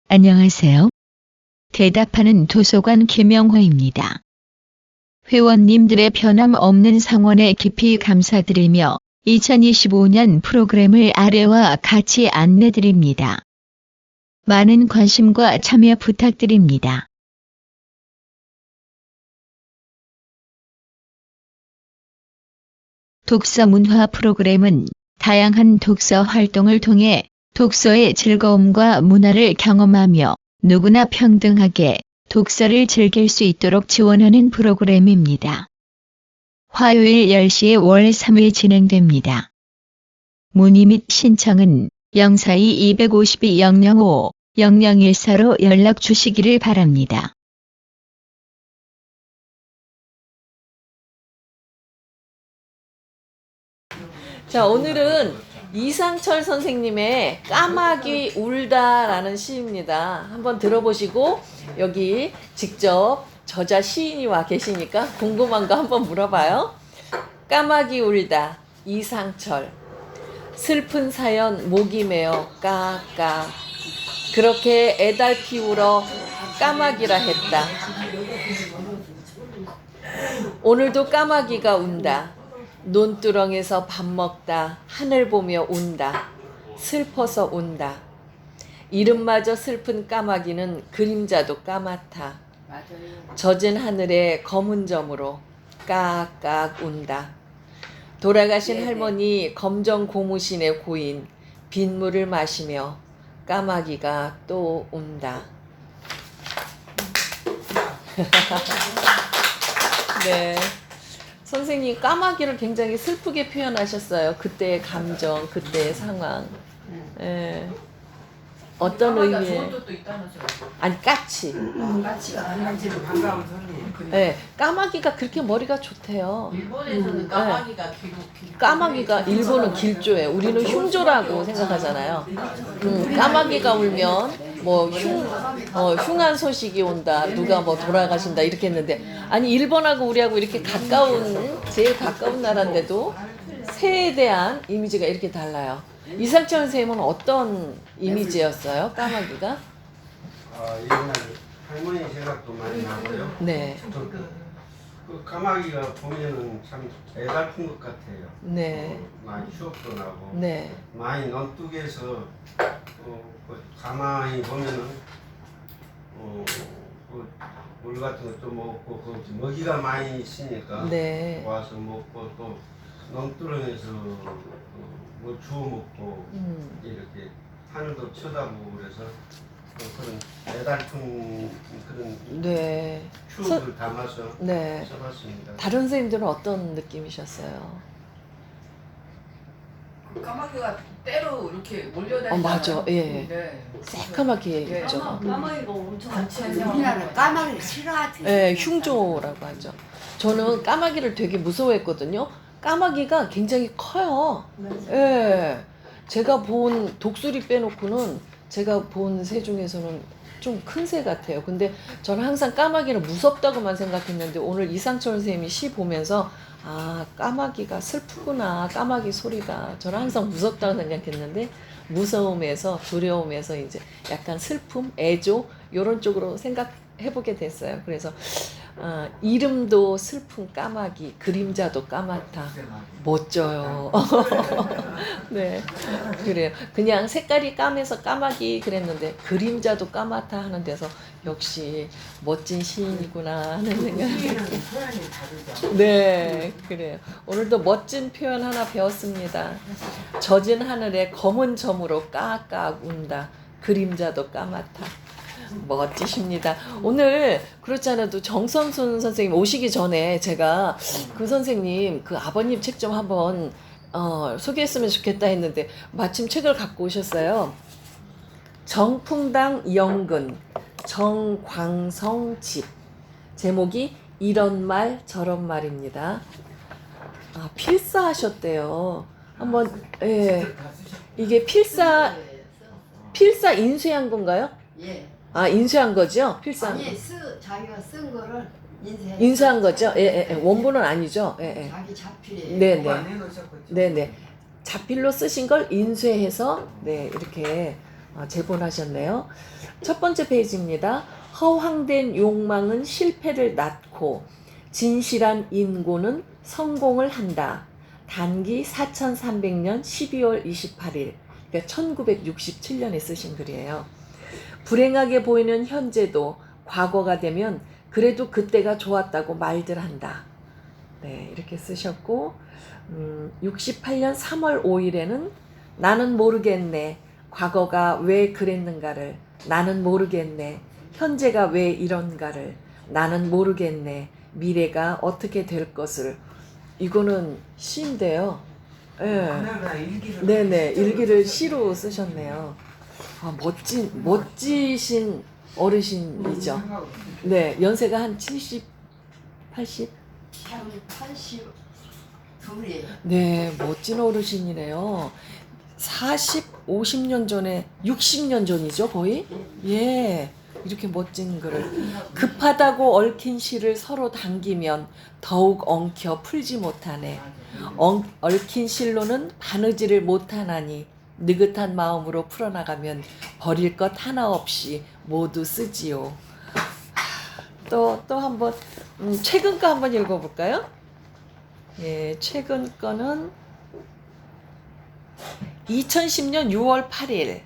안녕하세요. 대답하는 도서관 김영호입니다. 회원님들의 변함없는 성원에 깊이 감사드리며 2025년 프로그램을 아래와 같이 안내드립니다. 많은 관심과 참여 부탁드립니다. 독서 문화 프로그램은 다양한 독서 활동을 통해 독서의 즐거움과 문화를 경험하며 누구나 평등하게 독서를 즐길 수 있도록 지원하는 프로그램입니다. 화요일 10시에 월 3회 진행됩니다. 문의 및 신청은 042-252-005-0014로 연락 주시기를 바랍니다. 자, 오늘은 이상철 선생님의 까마귀 울다라는 시입니다. 한번 들어보시고 여기 직접 저자 시인이 와 계시니까 궁금한 거 한번 물어봐요. 까마귀 울다, 이상철. 슬픈 사연 목이 메어 까까. 그렇게 애달피 울어 까마귀라 했다. 오늘도 까마귀가 운다. 논두렁에서 밥 먹다 하늘 보며 운다. 슬퍼서 운다. 이름마저 슬픈 까마귀는 그림자도 까맣다. 젖은 하늘에 검은 점으로 까깍 운다. 돌아가신 할머니 검정 고무신의 고인 빗물을 마시며 까마귀가 또 운다. 네. 선생님 까마귀를 굉장히 슬프게 표현하셨어요. 그때의 감정, 그때의 상황. 예. 어떤 의미에? 아니 까치. 까치가 한지는 반가운 소리예요. 예. 까마귀가 그렇게 머리가 좋대요. 일본에서는 까마귀가 까마귀가 일본은 길조예요. 우리는 흉조라고 생각하잖아요. 까마귀가 울면 뭐 흉한 소식이 온다. 누가 뭐 돌아가신다 이렇게 했는데 아니 일본하고 우리하고 이렇게 가까운 제일 가까운 나라인데도 새에 대한 이미지가 이렇게 달라요. 이상철 선생님은 어떤 이미지였어요? 까마귀가? 옛날 할머니 생각도 많이 나고요. 네. 그 까마귀가 보면은 참 애달픈 것 같아요. 네. 많이 추억도 나고. 네. 많이 논둑에서 가만히 보면은 물 같은 것도 먹고 먹이가 많이 있으니까 네. 와서 먹고 또 논두렁에서 뭐 주워 먹고 이렇게 하늘도 쳐다보고 그래서 그런 애달픈 그런 네. 추억을 담아서 네. 써봤습니다. 다른 선생님들은 어떤 느낌이셨어요? 까마귀가 때로 이렇게 몰려다니잖아요. 맞아. 예. 네. 새까맣게 예. 있죠. 까마귀가 엄청 우리나라는 까마귀를 싫어하지. 네, 흉조라고 하죠. 저는 까마귀를 되게 무서워했거든요. 까마귀가 굉장히 커요. 예. 제가 본 독수리 빼놓고는 제가 본 새 중에서는 좀 큰 새 같아요. 근데 저는 항상 까마귀를 무섭다고만 생각했는데 오늘 이상철 선생님이 시 보면서 아, 까마귀가 슬프구나. 까마귀 소리가. 저는 항상 무섭다고 생각했는데 무서움에서 두려움에서 이제 약간 슬픔, 애조 이런 쪽으로 생각해보게 됐어요. 그래서 이름도 슬픈 까마귀, 그림자도 까맣다. 멋져요. 네, 그래요. 그냥 색깔이 까매서 까마귀 그랬는데 그림자도 까맣다 하는 데서 역시 멋진 시인이구나 하는 생각이. 표현이 다르죠. 네, 그래요. 오늘도 멋진 표현 하나 배웠습니다. 젖은 하늘에 검은 점으로 까까 운다. 그림자도 까맣다. 멋지십니다. 오늘 그렇지 않아도 정선순 선생님 오시기 전에 제가 그 선생님 그 아버님 책 좀 한번 소개했으면 좋겠다 했는데 마침 책을 갖고 오셨어요. 정풍당 영근 정광성 집. 제목이 이런 말 저런 말입니다. 필사하셨대요. 한번 이게 필사 인쇄한 건가요? 예. 인쇄한 거죠? 필사. 아니 자기가 쓴 거를 인쇄한 거죠? 예. 원본은 아니죠? 예. 자기 자필. 네네. 자필로 쓰신 걸 인쇄해서 네 이렇게 제본하셨네요. 첫 번째 페이지입니다. 허황된 욕망은 실패를 낳고 진실한 인고는 성공을 한다. 단기 4300년 12월 28일, 그러니까 1967년에 쓰신 글이에요. 불행하게 보이는 현재도 과거가 되면 그래도 그때가 좋았다고 말들 한다. 네, 이렇게 쓰셨고 68년 3월 5일에는 나는 모르겠네. 과거가 왜 그랬는가를. 나는 모르겠네. 현재가 왜 이런가를. 나는 모르겠네. 미래가 어떻게 될 것을. 이거는 시인데요. 예. 네네, 일기를 시로 쓰셨네요. 멋지신 어르신이죠. 네, 연세가 한 70, 80? 82이에요. 네, 멋진 어르신이네요. 50년 전에, 60년 전이죠, 거의? 예, 이렇게 멋진 글을. 급하다고 얽힌 실을 서로 당기면 더욱 엉켜 풀지 못하네. 얽힌 실로는 바느질을 못하나니 느긋한 마음으로 풀어나가면 버릴 것 하나 없이 모두 쓰지요. 또 한번 최근 거 한번 읽어볼까요? 예, 최근 거는 2010년 6월 8일.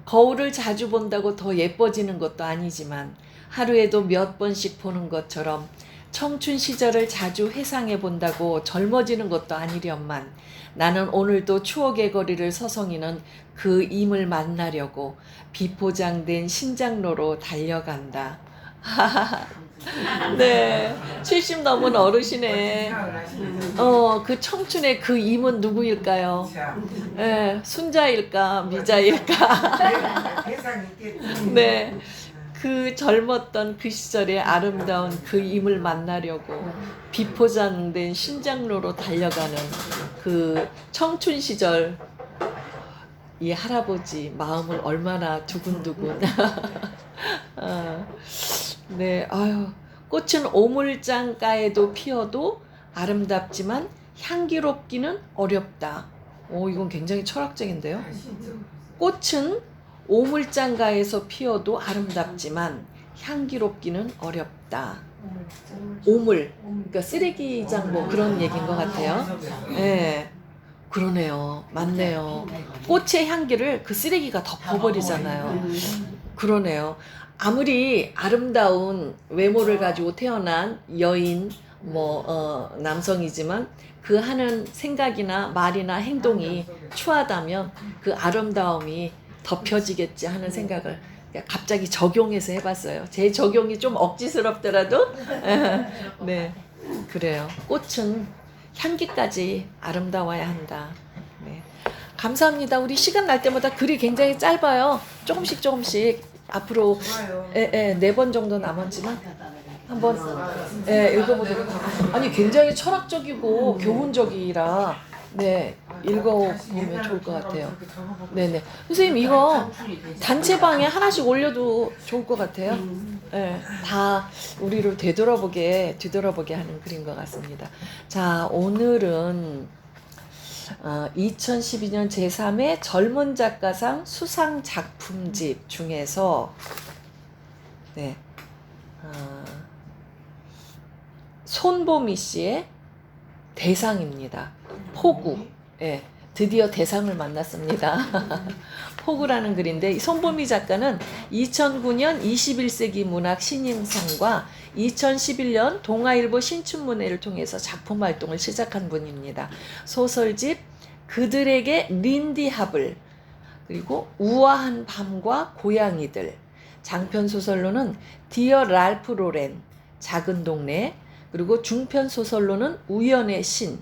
거울을 자주 본다고 더 예뻐지는 것도 아니지만 하루에도 몇 번씩 보는 것처럼 청춘 시절을 자주 회상해 본다고 젊어지는 것도 아니련만 나는 오늘도 추억의 거리를 서성이는 그 임을 만나려고 비포장된 신장로로 달려간다. 네, 70 넘은 어르신의 그 청춘의 그 임은 누구일까요? 네, 순자일까 미자일까? 네, 그 젊었던 그 시절의 아름다운 그 임을 만나려고 비포장된 신장로로 달려가는 그 청춘 시절 이 할아버지 마음을 얼마나 두근두근. 네, 아유, 꽃은 오물장가에도 피어도 아름답지만 향기롭기는 어렵다. 이건 굉장히 철학적인데요. 꽃은 오물장가에서 피어도 아름답지만 향기롭기는 어렵다. 오물, 그러니까 쓰레기장 뭐 그런 얘기인 것 같아요. 네, 그러네요. 맞네요. 꽃의 향기를 그 쓰레기가 덮어버리잖아요. 그러네요. 아무리 아름다운 외모를 가지고 태어난 여인, 남성이지만 그 하는 생각이나 말이나 행동이 추하다면 그 아름다움이 덮여지겠지 하는 생각을 갑자기 적용해서 해봤어요. 제 적용이 좀 억지스럽더라도 네, 그래요. 꽃은 향기까지 아름다워야 한다. 네. 감사합니다. 우리 시간 날 때마다 글이 굉장히 짧아요. 조금씩 앞으로 4번 정도 남았지만 한번 읽어보도록 하겠습니다. 아니 굉장히 철학적이고 교훈적이라 읽어보면 좋을 것 같아요. 네네. 선생님 이거 단체방에 하나씩 올려도 좋을 것 같아요. 네, 다 우리를 뒤돌아보게 하는 글인 것 같습니다. 자, 오늘은 2012년 제3회 젊은 작가상 수상 작품집 중에서 손보미 씨의 대상입니다. 포구. 예, 드디어 대상을 만났습니다. 포구라는 글인데 이 손보미 작가는 2009년 21세기 문학 신인상과 2011년 동아일보 신춘문예를 통해서 작품 활동을 시작한 분입니다. 소설집 그들에게 린디 하블, 그리고 우아한 밤과 고양이들, 장편 소설로는 디어 랄프 로렌, 작은 동네, 그리고 중편 소설로는 우연의 신,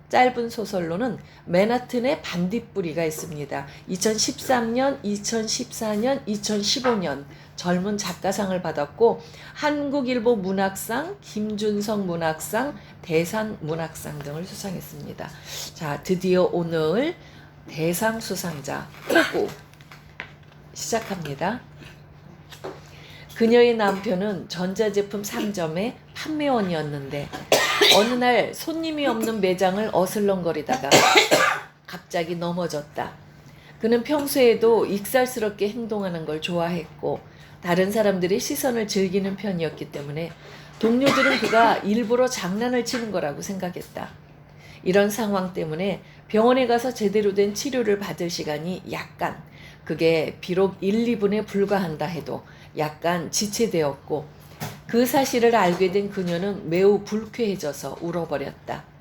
짧은 소설로는 맨하튼의 반딧불이가 있습니다. 2013년, 2014년, 2015년 젊은 작가상을 받았고 한국일보 문학상, 김준성 문학상, 대산 문학상 등을 수상했습니다. 자, 드디어 오늘 대상 수상자 포구 시작합니다. 그녀의 남편은 전자제품 상점의 판매원이었는데 어느 날 손님이 없는 매장을 어슬렁거리다가 갑자기 넘어졌다. 그는 평소에도 익살스럽게 행동하는 걸 좋아했고 다른 사람들의 시선을 즐기는 편이었기 때문에 동료들은 그가 일부러 장난을 치는 거라고 생각했다. 이런 상황 때문에 병원에 가서 제대로 된 치료를 받을 시간이 약간, 그게 비록 1, 2분에 불과한다 해도 약간 지체되었고 그 사실을 알게 된 그녀는 매우 불쾌해져서 울어버렸다.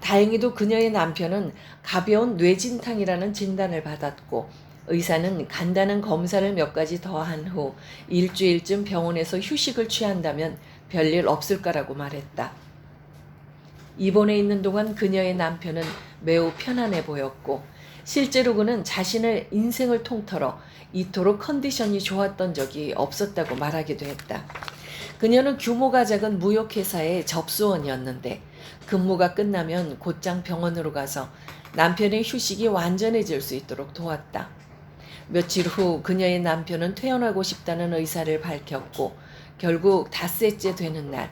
다행히도 그녀의 남편은 가벼운 뇌진탕이라는 진단을 받았고 의사는 간단한 검사를 몇 가지 더한 후 일주일쯤 병원에서 휴식을 취한다면 별일 없을 거라고 말했다. 입원해 있는 동안 그녀의 남편은 매우 편안해 보였고 실제로 그는 자신의 인생을 통틀어 이토록 컨디션이 좋았던 적이 없었다고 말하기도 했다. 그녀는 규모가 작은 무역회사의 접수원이었는데 근무가 끝나면 곧장 병원으로 가서 남편의 휴식이 완전해질 수 있도록 도왔다. 며칠 후 그녀의 남편은 퇴원하고 싶다는 의사를 밝혔고 결국 닷새째 되는 날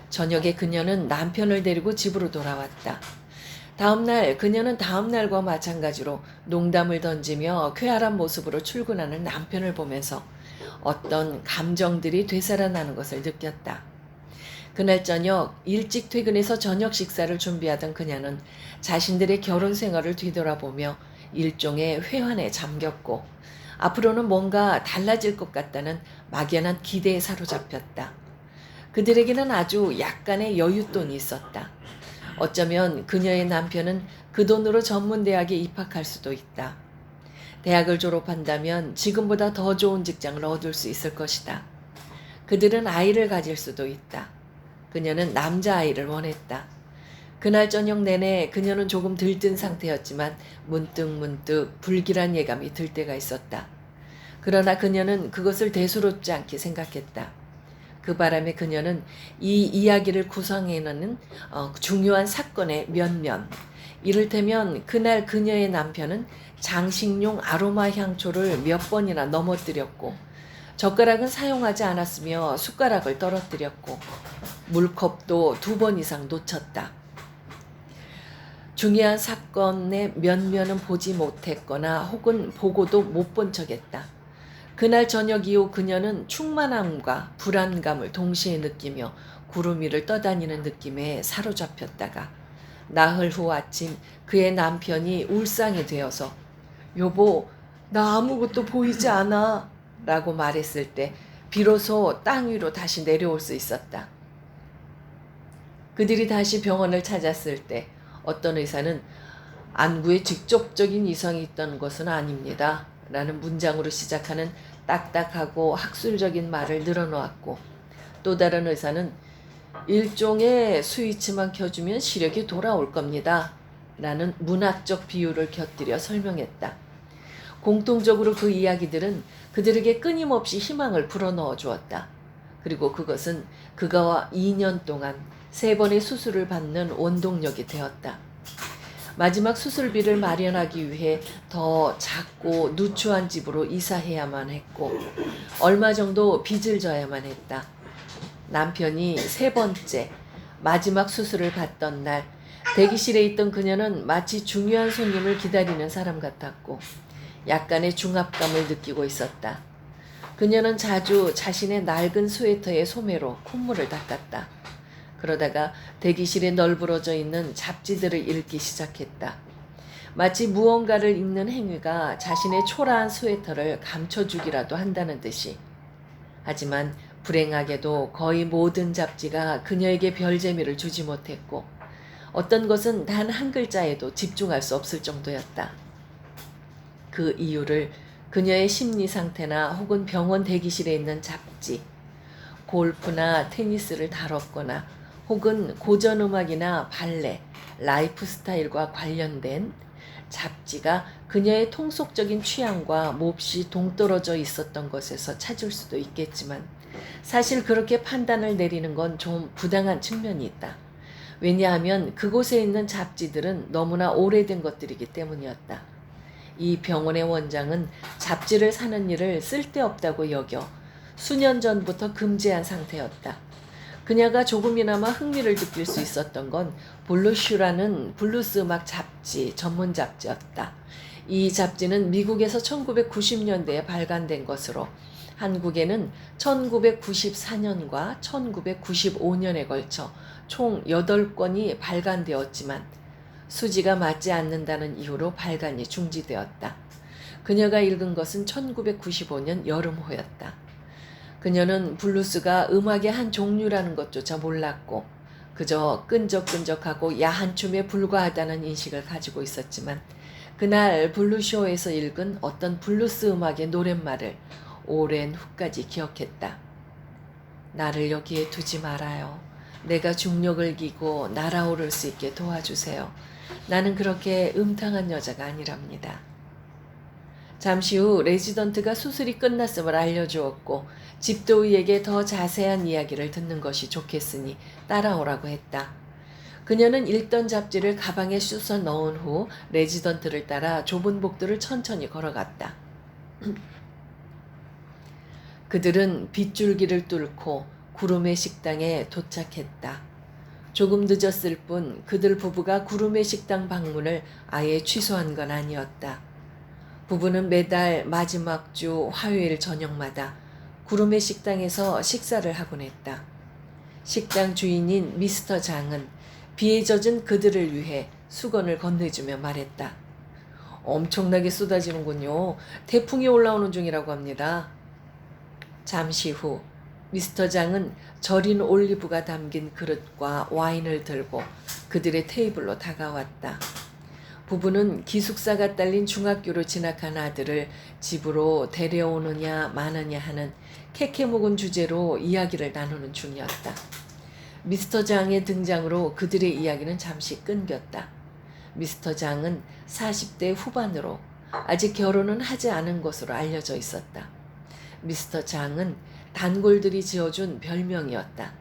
저녁에 그녀는 남편을 데리고 집으로 돌아왔다. 다음날 그녀는 다음날과 마찬가지로 농담을 던지며 쾌활한 모습으로 출근하는 남편을 보면서 어떤 감정들이 되살아나는 것을 느꼈다. 그날 저녁 일찍 퇴근해서 저녁 식사를 준비하던 그녀는 자신들의 결혼 생활을 뒤돌아보며 일종의 회한에 잠겼고 앞으로는 뭔가 달라질 것 같다는 막연한 기대에 사로잡혔다. 그들에게는 아주 약간의 여윳돈이 있었다. 어쩌면 그녀의 남편은 그 돈으로 전문대학에 입학할 수도 있다. 대학을 졸업한다면 지금보다 더 좋은 직장을 얻을 수 있을 것이다. 그들은 아이를 가질 수도 있다. 그녀는 남자아이를 원했다. 그날 저녁 내내 그녀는 조금 들뜬 상태였지만 문득 불길한 예감이 들 때가 있었다. 그러나 그녀는 그것을 대수롭지 않게 생각했다. 그 바람에 그녀는 이 이야기를 구성해내는 중요한 사건의 면면, 이를테면 그날 그녀의 남편은 장식용 아로마 향초를 몇 번이나 넘어뜨렸고 젓가락은 사용하지 않았으며 숟가락을 떨어뜨렸고 물컵도 2번 이상 놓쳤다. 중요한 사건의 면면은 보지 못했거나 혹은 보고도 못 본 척했다. 그날 저녁 이후 그녀는 충만함과 불안감을 동시에 느끼며 구름 위를 떠다니는 느낌에 사로잡혔다가 나흘 후 아침 그의 남편이 울상이 되어서 여보, 나 아무것도 보이지 않아 라고 말했을 때 비로소 땅 위로 다시 내려올 수 있었다. 그들이 다시 병원을 찾았을 때 어떤 의사는 안구에 직접적인 이상이 있다는 것은 아닙니다 라는 문장으로 시작하는 딱딱하고 학술적인 말을 늘어놓았고 또 다른 의사는 일종의 스위치만 켜주면 시력이 돌아올 겁니다 라는 문학적 비유를 곁들여 설명했다. 공통적으로 그 이야기들은 그들에게 끊임없이 희망을 불어넣어 주었다. 그리고 그것은 그가 2년 동안 3번의 수술을 받는 원동력이 되었다. 마지막 수술비를 마련하기 위해 더 작고 누추한 집으로 이사해야만 했고 얼마 정도 빚을 져야만 했다. 남편이 3번째 마지막 수술을 받던 날 대기실에 있던 그녀는 마치 중요한 손님을 기다리는 사람 같았고 약간의 중압감을 느끼고 있었다. 그녀는 자주 자신의 낡은 스웨터의 소매로 콧물을 닦았다. 그러다가 대기실에 널브러져 있는 잡지들을 읽기 시작했다. 마치 무언가를 읽는 행위가 자신의 초라한 스웨터를 감춰주기라도 한다는 듯이. 하지만 불행하게도 거의 모든 잡지가 그녀에게 별 재미를 주지 못했고 어떤 것은 단 한 글자에도 집중할 수 없을 정도였다. 그 이유를 그녀의 심리 상태나 혹은 병원 대기실에 있는 잡지, 골프나 테니스를 다뤘거나 혹은 고전음악이나 발레, 라이프 스타일과 관련된 잡지가 그녀의 통속적인 취향과 몹시 동떨어져 있었던 것에서 찾을 수도 있겠지만 사실 그렇게 판단을 내리는 건 좀 부당한 측면이 있다. 왜냐하면 그곳에 있는 잡지들은 너무나 오래된 것들이기 때문이었다. 이 병원의 원장은 잡지를 사는 일을 쓸데없다고 여겨 수년 전부터 금지한 상태였다. 그녀가 조금이나마 흥미를 느낄 수 있었던 건 블루슈라는 블루스 음악 잡지, 전문 잡지였다. 이 잡지는 미국에서 1990년대에 발간된 것으로 한국에는 1994년과 1995년에 걸쳐 총 8권이 발간되었지만 수지가 맞지 않는다는 이유로 발간이 중지되었다. 그녀가 읽은 것은 1995년 여름호였다. 그녀는 블루스가 음악의 한 종류라는 것조차 몰랐고 그저 끈적끈적하고 야한 춤에 불과하다는 인식을 가지고 있었지만 그날 블루쇼에서 읽은 어떤 블루스 음악의 노랫말을 오랜 후까지 기억했다. 나를 여기에 두지 말아요. 내가 중력을 기고 날아오를 수 있게 도와주세요. 나는 그렇게 음탕한 여자가 아니랍니다. 잠시 후 레지던트가 수술이 끝났음을 알려주었고 집도의에게 더 자세한 이야기를 듣는 것이 좋겠으니 따라오라고 했다. 그녀는 읽던 잡지를 가방에 쑤서 넣은 후 레지던트를 따라 좁은 복도를 천천히 걸어갔다. 그들은 빗줄기를 뚫고 구름의 식당에 도착했다. 조금 늦었을 뿐 그들 부부가 구름의 식당 방문을 아예 취소한 건 아니었다. 부부는 매달 마지막 주 화요일 저녁마다 구름의 식당에서 식사를 하곤 했다. 식당 주인인 미스터 장은 비에 젖은 그들을 위해 수건을 건네주며 말했다. 엄청나게 쏟아지는군요. 태풍이 올라오는 중이라고 합니다. 잠시 후 미스터 장은 절인 올리브가 담긴 그릇과 와인을 들고 그들의 테이블로 다가왔다. 부부는 기숙사가 딸린 중학교로 진학한 아들을 집으로 데려오느냐 마느냐 하는 캐캐 묵은 주제로 이야기를 나누는 중이었다. 미스터 장의 등장으로 그들의 이야기는 잠시 끊겼다. 미스터 장은 40대 후반으로 아직 결혼은 하지 않은 것으로 알려져 있었다. 미스터 장은 단골들이 지어준 별명이었다.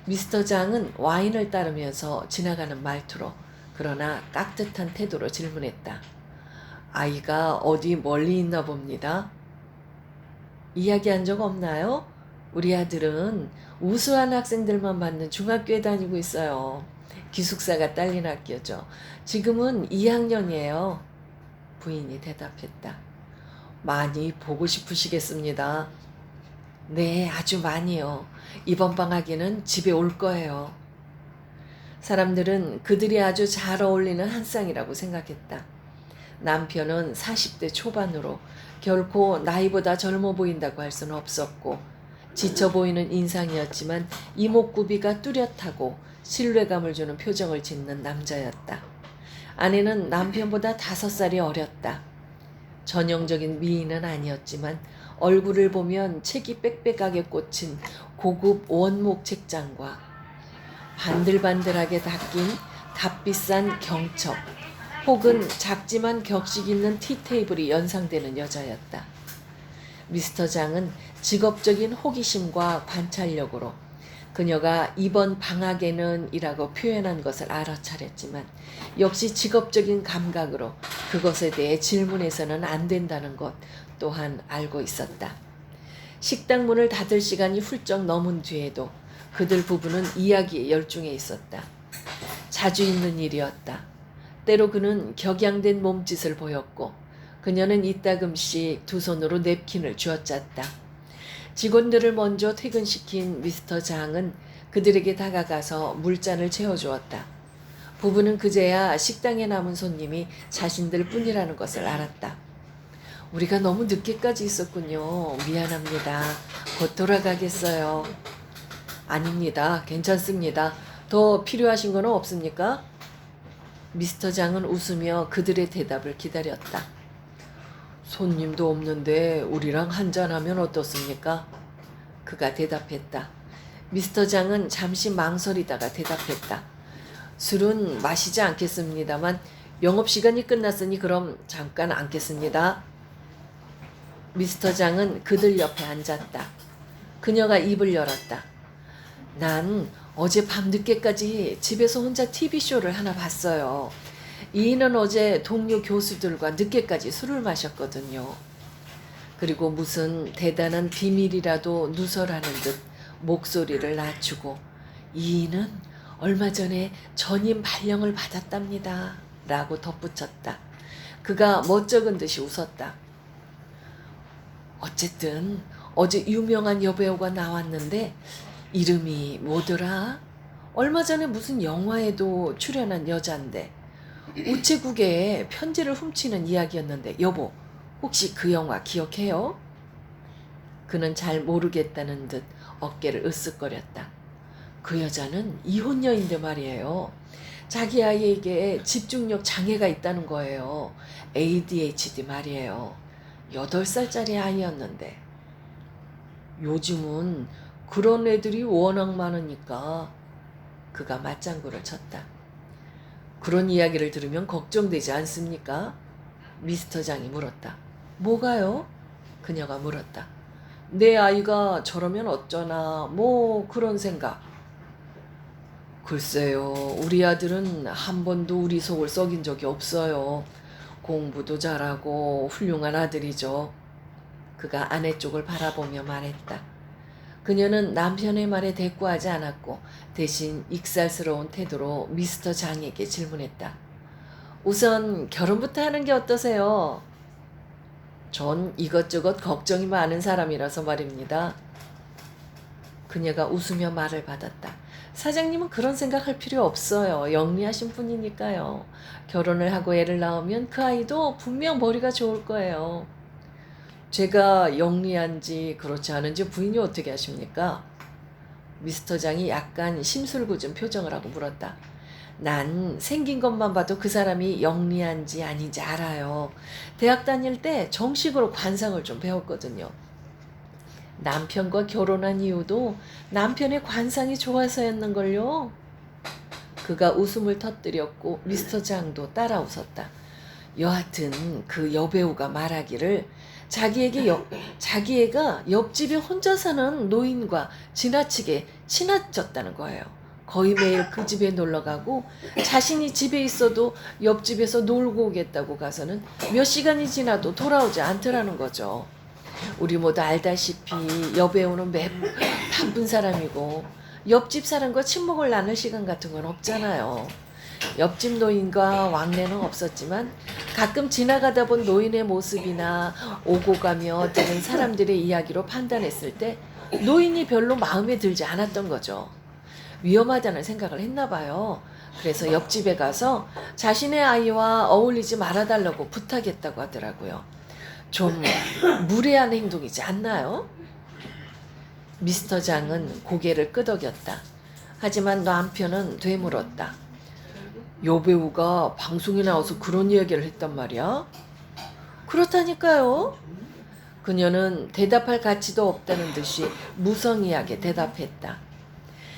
미스터 장은 와인을 따르면서 지나가는 말투로 그러나 깍듯한 태도로 질문했다. 아이가 어디 멀리 있나 봅니다. 이야기한 적 없나요? 우리 아들은 우수한 학생들만 받는 중학교에 다니고 있어요. 기숙사가 딸린 학교죠. 지금은 2학년이에요. 부인이 대답했다. 많이 보고 싶으시겠습니다. 네, 아주 많이요. 이번 방학에는 집에 올 거예요. 사람들은 그들이 아주 잘 어울리는 한 쌍이라고 생각했다. 남편은 40대 초반으로 결코 나이보다 젊어 보인다고 할 수는 없었고 지쳐 보이는 인상이었지만 이목구비가 뚜렷하고 신뢰감을 주는 표정을 짓는 남자였다. 아내는 남편보다 5살이 어렸다. 전형적인 미인은 아니었지만 얼굴을 보면 책이 빽빽하게 꽂힌 고급 원목 책장과 반들반들하게 닦인 값비싼 경첩 혹은 작지만 격식 있는 티테이블이 연상되는 여자였다. 미스터 장은 직업적인 호기심과 관찰력으로 그녀가 이번 방학에는 이라고 표현한 것을 알아차렸지만 역시 직업적인 감각으로 그것에 대해 질문해서는 안 된다는 것 또한 알고 있었다. 식당 문을 닫을 시간이 훌쩍 넘은 뒤에도 그들 부부는 이야기에 열중해 있었다. 자주 있는 일이었다. 때로 그는 격양된 몸짓을 보였고 그녀는 이따금씩 두 손으로 냅킨을 쥐어짰다. 직원들을 먼저 퇴근시킨 미스터 장은 그들에게 다가가서 물잔을 채워주었다. 부부는 그제야 식당에 남은 손님이 자신들 뿐이라는 것을 알았다. 우리가 너무 늦게까지 있었군요. 미안합니다. 곧 돌아가겠어요. 아닙니다. 괜찮습니다. 더 필요하신 건 없습니까? 미스터 장은 웃으며 그들의 대답을 기다렸다. 손님도 없는데 우리랑 한잔하면 어떻습니까? 그가 대답했다. 미스터 장은 잠시 망설이다가 대답했다. 술은 마시지 않겠습니다만 영업시간이 끝났으니 그럼 잠깐 앉겠습니다. 미스터 장은 그들 옆에 앉았다. 그녀가 입을 열었다. 난 어제 밤늦게까지 집에서 혼자 TV쇼를 하나 봤어요. 이인은 어제 동료 교수들과 늦게까지 술을 마셨거든요. 그리고 무슨 대단한 비밀이라도 누설하는 듯 목소리를 낮추고 이인은 얼마 전에 전임 발령을 받았답니다. 라고 덧붙였다. 그가 멋쩍은 듯이 웃었다. 어쨌든 어제 유명한 여배우가 나왔는데 이름이 뭐더라? 얼마 전에 무슨 영화에도 출연한 여잔데 우체국에 편지를 훔치는 이야기였는데 여보 혹시 그 영화 기억해요? 그는 잘 모르겠다는 듯 어깨를 으쓱거렸다. 그 여자는 이혼녀인데 말이에요. 자기 아이에게 집중력 장애가 있다는 거예요. ADHD 말이에요. 8살짜리 아이였는데. 요즘은 그런 애들이 워낙 많으니까. 그가 맞장구를 쳤다. 그런 이야기를 들으면 걱정되지 않습니까? 미스터 장이 물었다. 뭐가요? 그녀가 물었다. 내 아이가 저러면 어쩌나 뭐 그런 생각. 글쎄요, 우리 아들은 한 번도 우리 속을 썩인 적이 없어요. 공부도 잘하고 훌륭한 아들이죠. 그가 아내 쪽을 바라보며 말했다. 그녀는 남편의 말에 대꾸하지 않았고 대신 익살스러운 태도로 미스터 장에게 질문했다. 우선 결혼부터 하는 게 어떠세요? 전 이것저것 걱정이 많은 사람이라서 말입니다. 그녀가 웃으며 말을 받았다. 사장님은 그런 생각할 필요 없어요. 영리하신 분이니까요. 결혼을 하고 애를 낳으면 그 아이도 분명 머리가 좋을 거예요. 제가 영리한지 그렇지 않은지 부인이 어떻게 하십니까? 미스터 장이 약간 심술궂은 표정을 하고 물었다. 난 생긴 것만 봐도 그 사람이 영리한지 아닌지 알아요. 대학 다닐 때 정식으로 관상을 좀 배웠거든요. 남편과 결혼한 이유도 남편의 관상이 좋아서였는걸요. 그가 웃음을 터뜨렸고 미스터 장도 따라 웃었다. 여하튼 그 여배우가 말하기를 자기애가 옆집에 혼자 사는 노인과 지나치게 친해졌다는 거예요. 거의 매일 그 집에 놀러 가고 자신이 집에 있어도 옆집에서 놀고 오겠다고 가서는 몇 시간이 지나도 돌아오지 않더라는 거죠. 우리 모두 알다시피 여배우는 바쁜 사람이고 옆집 사람과 친목을 나눌 시간 같은 건 없잖아요. 옆집 노인과 왕래는 없었지만 가끔 지나가다 본 노인의 모습이나 오고 가며 들은 사람들의 이야기로 판단했을 때 노인이 별로 마음에 들지 않았던 거죠. 위험하다는 생각을 했나 봐요. 그래서 옆집에 가서 자신의 아이와 어울리지 말아달라고 부탁했다고 하더라고요. 좀 무례한 행동이지 않나요? 미스터 장은 고개를 끄덕였다. 하지만 남편은 되물었다. 여배우가 방송에 나와서 그런 이야기를 했단 말이야? 그렇다니까요. 그녀는 대답할 가치도 없다는 듯이 무성의하게 대답했다.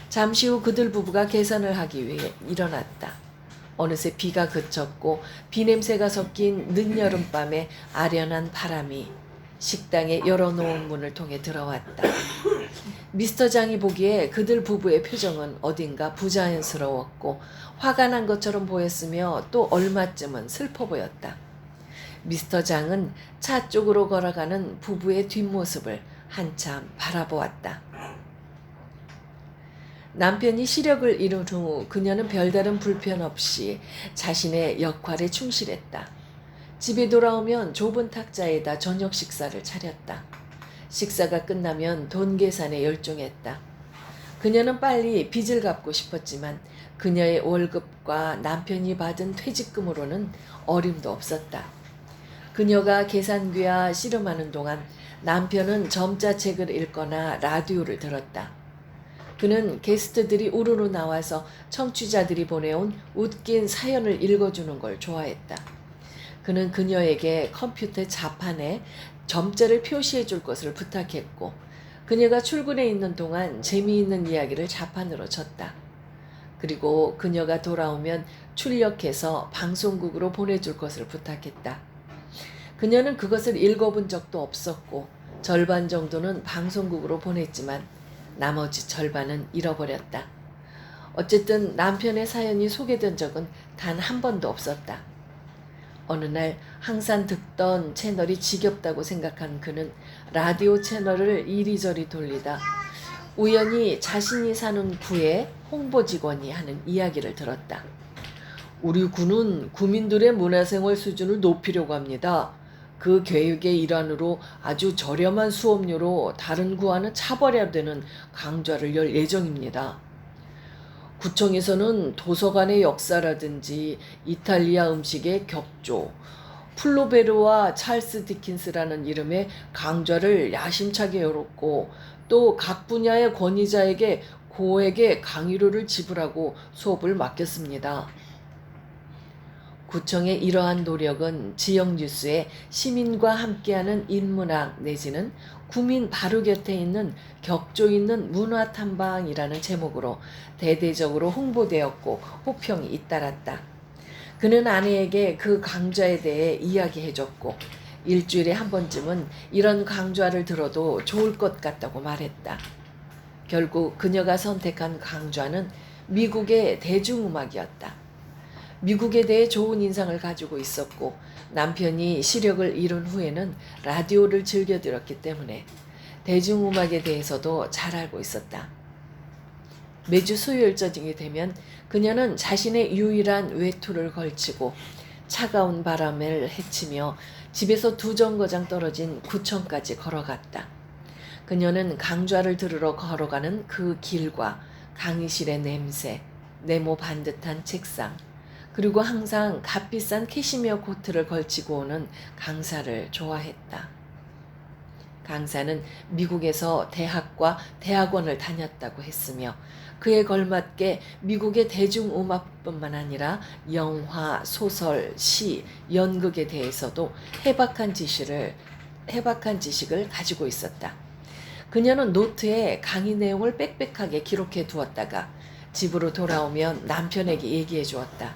잠시 후 그들 부부가 계산을 하기 위해 일어났다. 어느새 비가 그쳤고 비냄새가 섞인 늦여름밤에 아련한 바람이 식당에 열어놓은 문을 통해 들어왔다. 미스터 장이 보기에 그들 부부의 표정은 어딘가 부자연스러웠고 화가 난 것처럼 보였으며 또 얼마쯤은 슬퍼 보였다. 미스터 장은 차 쪽으로 걸어가는 부부의 뒷모습을 한참 바라보았다. 남편이 시력을 잃은 후 그녀는 별다른 불편 없이 자신의 역할에 충실했다. 집에 돌아오면 좁은 탁자에다 저녁 식사를 차렸다. 식사가 끝나면 돈 계산에 열중했다. 그녀는 빨리 빚을 갚고 싶었지만 그녀의 월급과 남편이 받은 퇴직금으로는 어림도 없었다. 그녀가 계산기와 씨름하는 동안 남편은 점자책을 읽거나 라디오를 들었다. 그는 게스트들이 우르르 나와서 청취자들이 보내온 웃긴 사연을 읽어주는 걸 좋아했다. 그는 그녀에게 컴퓨터 자판에 점자를 표시해 줄 것을 부탁했고 그녀가 출근해 있는 동안 재미있는 이야기를 자판으로 쳤다. 그리고 그녀가 돌아오면 출력해서 방송국으로 보내줄 것을 부탁했다. 그녀는 그것을 읽어본 적도 없었고 절반 정도는 방송국으로 보냈지만 나머지 절반은 잃어버렸다. 어쨌든 남편의 사연이 소개된 적은 단 한 번도 없었다. 어느 날 항상 듣던 채널이 지겹다고 생각한 그는 라디오 채널을 이리저리 돌리다 우연히 자신이 사는 구의 홍보 직원이 하는 이야기를 들었다. 우리 군은 구민들의 문화생활 수준을 높이려고 합니다. 그 계획의 일환으로 아주 저렴한 수업료로 다른 구와는 차별화되는 강좌를 열 예정입니다. 구청에서는 도서관의 역사라든지 이탈리아 음식의 격조, 플로베르와 찰스 디킨스라는 이름의 강좌를 야심차게 열었고 또 각 분야의 권위자에게 고액의 강의료를 지불하고 수업을 맡겼습니다. 구청의 이러한 노력은 지역 뉴스에 시민과 함께하는 인문학 내지는 구민 바로 곁에 있는 격조 있는 문화탐방이라는 제목으로 대대적으로 홍보되었고 호평이 잇따랐다. 그는 아내에게 그 강좌에 대해 이야기해줬고 일주일에 한 번쯤은 이런 강좌를 들어도 좋을 것 같다고 말했다. 결국 그녀가 선택한 강좌는 미국의 대중음악이었다. 미국에 대해 좋은 인상을 가지고 있었고 남편이 시력을 잃은 후에는 라디오를 즐겨 들었기 때문에 대중음악에 대해서도 잘 알고 있었다. 매주 수요일 저녁이 되면 그녀는 자신의 유일한 외투를 걸치고 차가운 바람을 헤치며 집에서 2정거장 떨어진 구청까지 걸어갔다. 그녀는 강좌를 들으러 걸어가는 그 길과 강의실의 냄새, 네모 반듯한 책상, 그리고 항상 값비싼 캐시미어 코트를 걸치고 오는 강사를 좋아했다. 강사는 미국에서 대학과 대학원을 다녔다고 했으며 그에 걸맞게 미국의 대중음악뿐만 아니라 영화, 소설, 시, 연극에 대해서도 해박한 지식을 가지고 있었다. 그녀는 노트에 강의 내용을 빽빽하게 기록해 두었다가 집으로 돌아오면 남편에게 얘기해 주었다.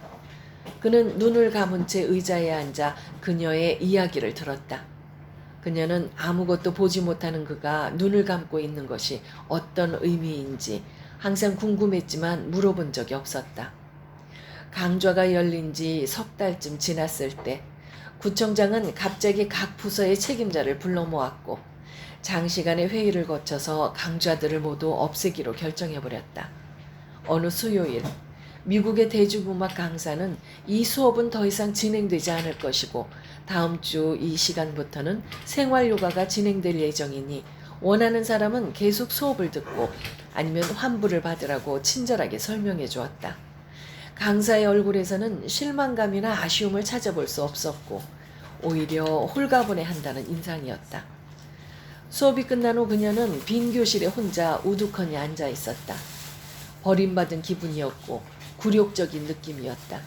그는 눈을 감은 채 의자에 앉아 그녀의 이야기를 들었다. 그녀는 아무것도 보지 못하는 그가 눈을 감고 있는 것이 어떤 의미인지 항상 궁금했지만 물어본 적이 없었다. 강좌가 열린 지 석 달쯤 지났을 때 구청장은 갑자기 각 부서의 책임자를 불러 모았고 장시간의 회의를 거쳐서 강좌들을 모두 없애기로 결정해버렸다. 어느 수요일 미국의 대중음악 강사는 이 수업은 더 이상 진행되지 않을 것이고 다음 주 이 시간부터는 생활요가가 진행될 예정이니 원하는 사람은 계속 수업을 듣고 아니면 환불을 받으라고 친절하게 설명해 주었다. 강사의 얼굴에서는 실망감이나 아쉬움을 찾아볼 수 없었고 오히려 홀가분해한다는 인상이었다. 수업이 끝난 후 그녀는 빈 교실에 혼자 우두커니 앉아 있었다. 버림받은 기분이었고 굴욕적인 느낌이었다.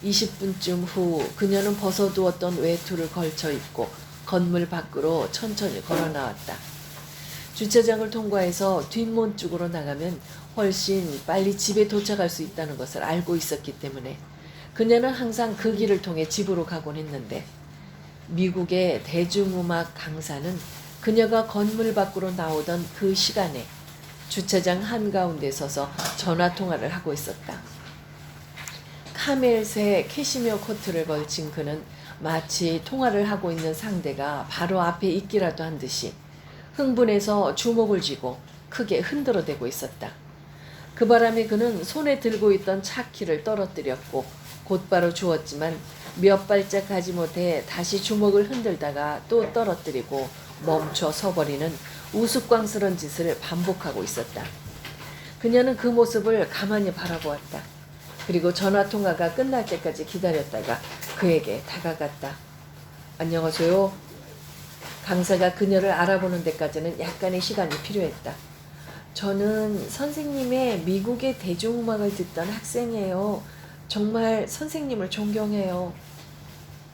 20분쯤 후 그녀는 벗어두었던 외투를 걸쳐 입고 건물 밖으로 천천히 걸어 나왔다. 주차장을 통과해서 뒷문 쪽으로 나가면 훨씬 빨리 집에 도착할 수 있다는 것을 알고 있었기 때문에 그녀는 항상 그 길을 통해 집으로 가곤 했는데 미국의 대중음악 강사는 그녀가 건물 밖으로 나오던 그 시간에 주차장 한가운데 서서 전화통화를 하고 있었다. 카멜색 캐시미어 코트를 걸친 그는 마치 통화를 하고 있는 상대가 바로 앞에 있기라도 한 듯이 흥분해서 주먹을 쥐고 크게 흔들어대고 있었다. 그 바람에 그는 손에 들고 있던 차키를 떨어뜨렸고 곧바로 주웠지만 몇 발짝 가지 못해 다시 주먹을 흔들다가 또 떨어뜨리고 멈춰 서버리는 우스꽝스런 짓을 반복하고 있었다. 그녀는 그 모습을 가만히 바라보았다. 그리고 전화통화가 끝날 때까지 기다렸다가 그에게 다가갔다. 안녕하세요. 강사가 그녀를 알아보는 데까지는 약간의 시간이 필요했다. 저는 선생님의 미국의 대중음악을 듣던 학생이에요. 정말 선생님을 존경해요.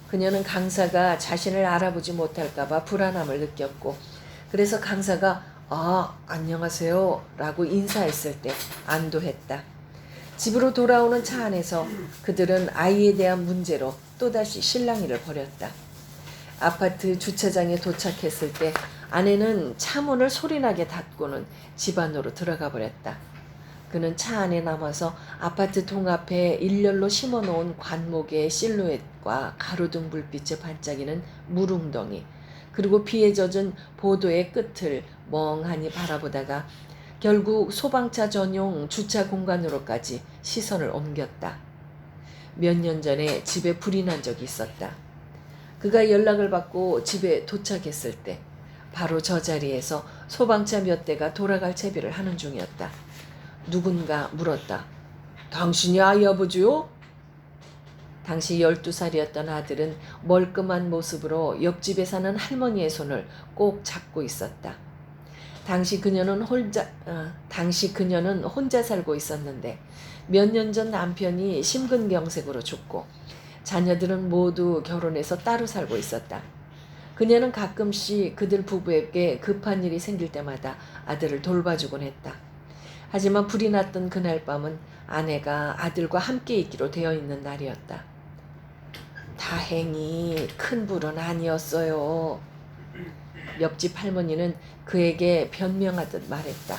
그녀는 강사가 자신을 알아보지 못할까봐 불안함을 느꼈고 그래서 강사가 안녕하세요 라고 인사했을 때 안도했다. 집으로 돌아오는 차 안에서 그들은 아이에 대한 문제로 또다시 실랑이를 벌였다. 아파트 주차장에 도착했을 때 아내는 차문을 소리나게 닫고는 집 안으로 들어가 버렸다. 그는 차 안에 남아서 아파트 통앞에 일렬로 심어놓은 관목의 실루엣과 가로등 불빛에 반짝이는 물웅덩이 그리고 비에 젖은 보도의 끝을 멍하니 바라보다가 결국 소방차 전용 주차 공간으로까지 시선을 옮겼다. 몇 년 전에 집에 불이 난 적이 있었다. 그가 연락을 받고 집에 도착했을 때 바로 저 자리에서 소방차 몇 대가 돌아갈 채비를 하는 중이었다. 누군가 물었다. 당신이 아이 아버지요? 당시 12살이었던 아들은 멀끔한 모습으로 옆집에 사는 할머니의 손을 꼭 잡고 있었다. 당시 그녀는 혼자 살고 있었는데 몇 년 전 남편이 심근경색으로 죽고 자녀들은 모두 결혼해서 따로 살고 있었다. 그녀는 가끔씩 그들 부부에게 급한 일이 생길 때마다 아들을 돌봐주곤 했다. 하지만 불이 났던 그날 밤은 아내가 아들과 함께 있기로 되어 있는 날이었다. 다행히 큰 불은 아니었어요. 옆집 할머니는 그에게 변명하듯 말했다.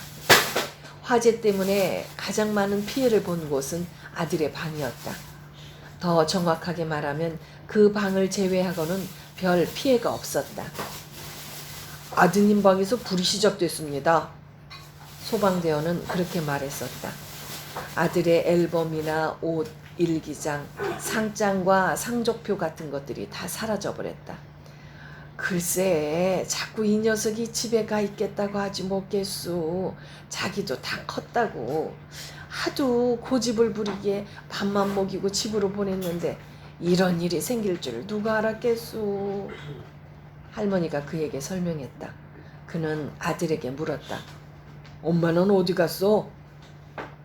화재 때문에 가장 많은 피해를 본 곳은 아들의 방이었다. 더 정확하게 말하면 그 방을 제외하고는 별 피해가 없었다. 아드님 방에서 불이 시작됐습니다. 소방대원은 그렇게 말했었다. 아들의 앨범이나 옷, 일기장, 상장과 상족표 같은 것들이 다 사라져버렸다. 글쎄 자꾸 이 녀석이 집에 가 있겠다고 하지 못겠소. 자기도 다 컸다고. 하도 고집을 부리게 밥만 먹이고 집으로 보냈는데 이런 일이 생길 줄 누가 알았겠소. 할머니가 그에게 설명했다. 그는 아들에게 물었다. 엄마는 어디 갔어?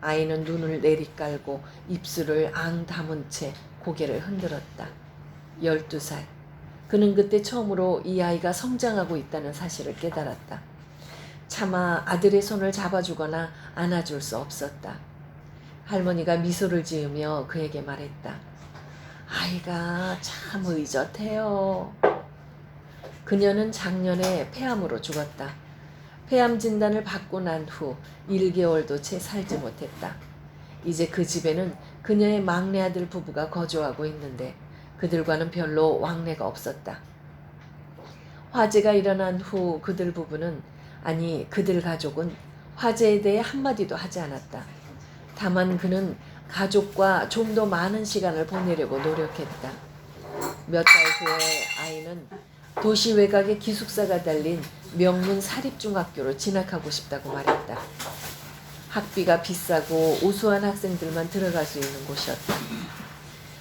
아이는 눈을 내리깔고 입술을 앙 다문 채 고개를 흔들었다. 12살. 그는 그때 처음으로 이 아이가 성장하고 있다는 사실을 깨달았다. 차마 아들의 손을 잡아주거나 안아줄 수 없었다. 할머니가 미소를 지으며 그에게 말했다. 아이가 참 의젓해요. 그녀는 작년에 폐암으로 죽었다. 폐암 진단을 받고 난 후 1개월도 채 살지 못했다. 이제 그 집에는 그녀의 막내 아들 부부가 거주하고 있는데 그들과는 별로 왕래가 없었다. 화재가 일어난 후 그들 부부는, 아니 그들 가족은 화재에 대해 한마디도 하지 않았다. 다만 그는 가족과 좀 더 많은 시간을 보내려고 노력했다. 몇 달 후에 아이는 도시 외곽에 기숙사가 달린 명문 사립중학교로 진학하고 싶다고 말했다. 학비가 비싸고 우수한 학생들만 들어갈 수 있는 곳이었다.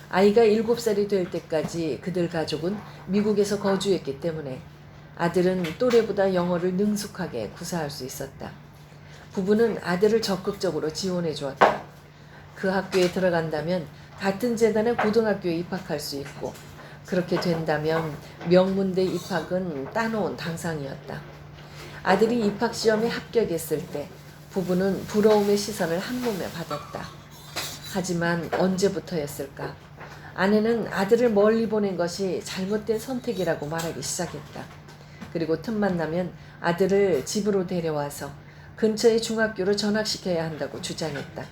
아이가 7살이 될 때까지 그들 가족은 미국에서 거주했기 때문에 아들은 또래보다 영어를 능숙하게 구사할 수 있었다. 부부는 아들을 적극적으로 지원해 주었다. 그 학교에 들어간다면 같은 재단의 고등학교에 입학할 수 있고, 그렇게 된다면 명문대 입학은 따놓은 당상이었다. 아들이 입학시험에 합격했을 때 부부는 부러움의 시선을 한몸에 받았다. 하지만 언제부터였을까? 아내는 아들을 멀리 보낸 것이 잘못된 선택이라고 말하기 시작했다. 그리고 틈만 나면 아들을 집으로 데려와서 근처의 중학교로 전학시켜야 한다고 주장했다.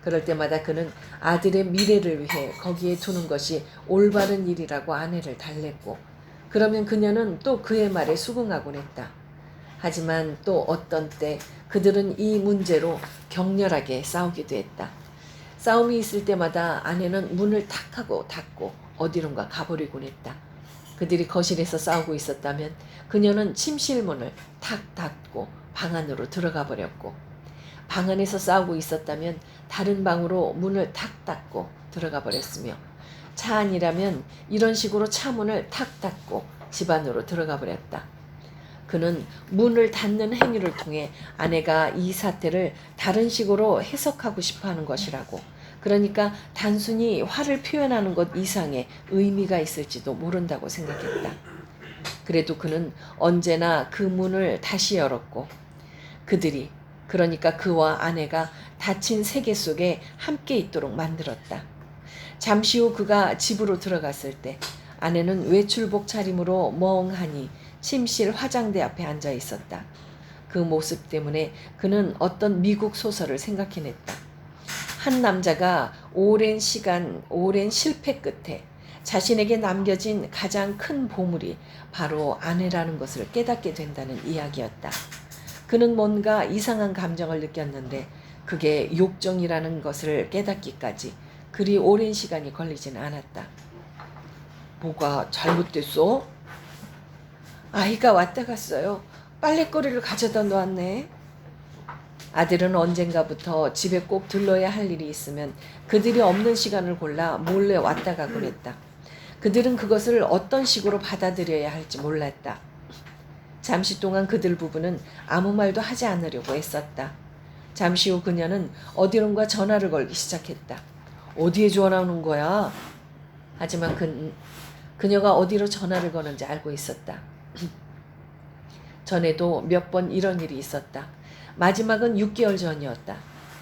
그럴 때마다 그는 아들의 미래를 위해 거기에 두는 것이 올바른 일이라고 아내를 달랬고, 그러면 그녀는 또 그의 말에 수긍하곤 했다. 하지만 또 어떤 때 그들은 이 문제로 격렬하게 싸우기도 했다. 싸움이 있을 때마다 아내는 문을 탁 하고 닫고 어디론가 가버리곤 했다. 그들이 거실에서 싸우고 있었다면 그녀는 침실 문을 탁 닫고 방 안으로 들어가 버렸고, 방 안에서 싸우고 있었다면 다른 방으로 문을 탁 닫고 들어가 버렸으며, 차 안이라면 이런 식으로 차 문을 탁 닫고 집 안으로 들어가 버렸다. 그는 문을 닫는 행위를 통해 아내가 이 사태를 다른 식으로 해석하고 싶어하는 것이라고, 그러니까 단순히 화를 표현하는 것 이상의 의미가 있을지도 모른다고 생각했다. 그래도 그는 언제나 그 문을 다시 열었고, 그들이, 그러니까 그와 아내가 닫힌 세계 속에 함께 있도록 만들었다. 잠시 후 그가 집으로 들어갔을 때 아내는 외출복 차림으로 멍하니 침실 화장대 앞에 앉아 있었다. 그 모습 때문에 그는 어떤 미국 소설을 생각해냈다. 한 남자가 오랜 시간, 오랜 실패 끝에 자신에게 남겨진 가장 큰 보물이 바로 아내라는 것을 깨닫게 된다는 이야기였다. 그는 뭔가 이상한 감정을 느꼈는데 그게 욕정이라는 것을 깨닫기까지 그리 오랜 시간이 걸리진 않았다. 뭐가 잘못됐어? 아이가 왔다 갔어요. 빨래거리를 가져다 놓았네. 아들은 언젠가부터 집에 꼭 들러야 할 일이 있으면 그들이 없는 시간을 골라 몰래 왔다 가곤 했다. 그들은 그것을 어떤 식으로 받아들여야 할지 몰랐다. 잠시 동안 그들 부부는 아무 말도 하지 않으려고 애썼다. 잠시 후 그녀는 어디론가 전화를 걸기 시작했다. 어디에 전화하는 거야? 하지만 그녀가 어디로 전화를 거는지 알고 있었다. 전에도 몇 번 이런 일이 있었다. 마지막은 6개월 전이었다.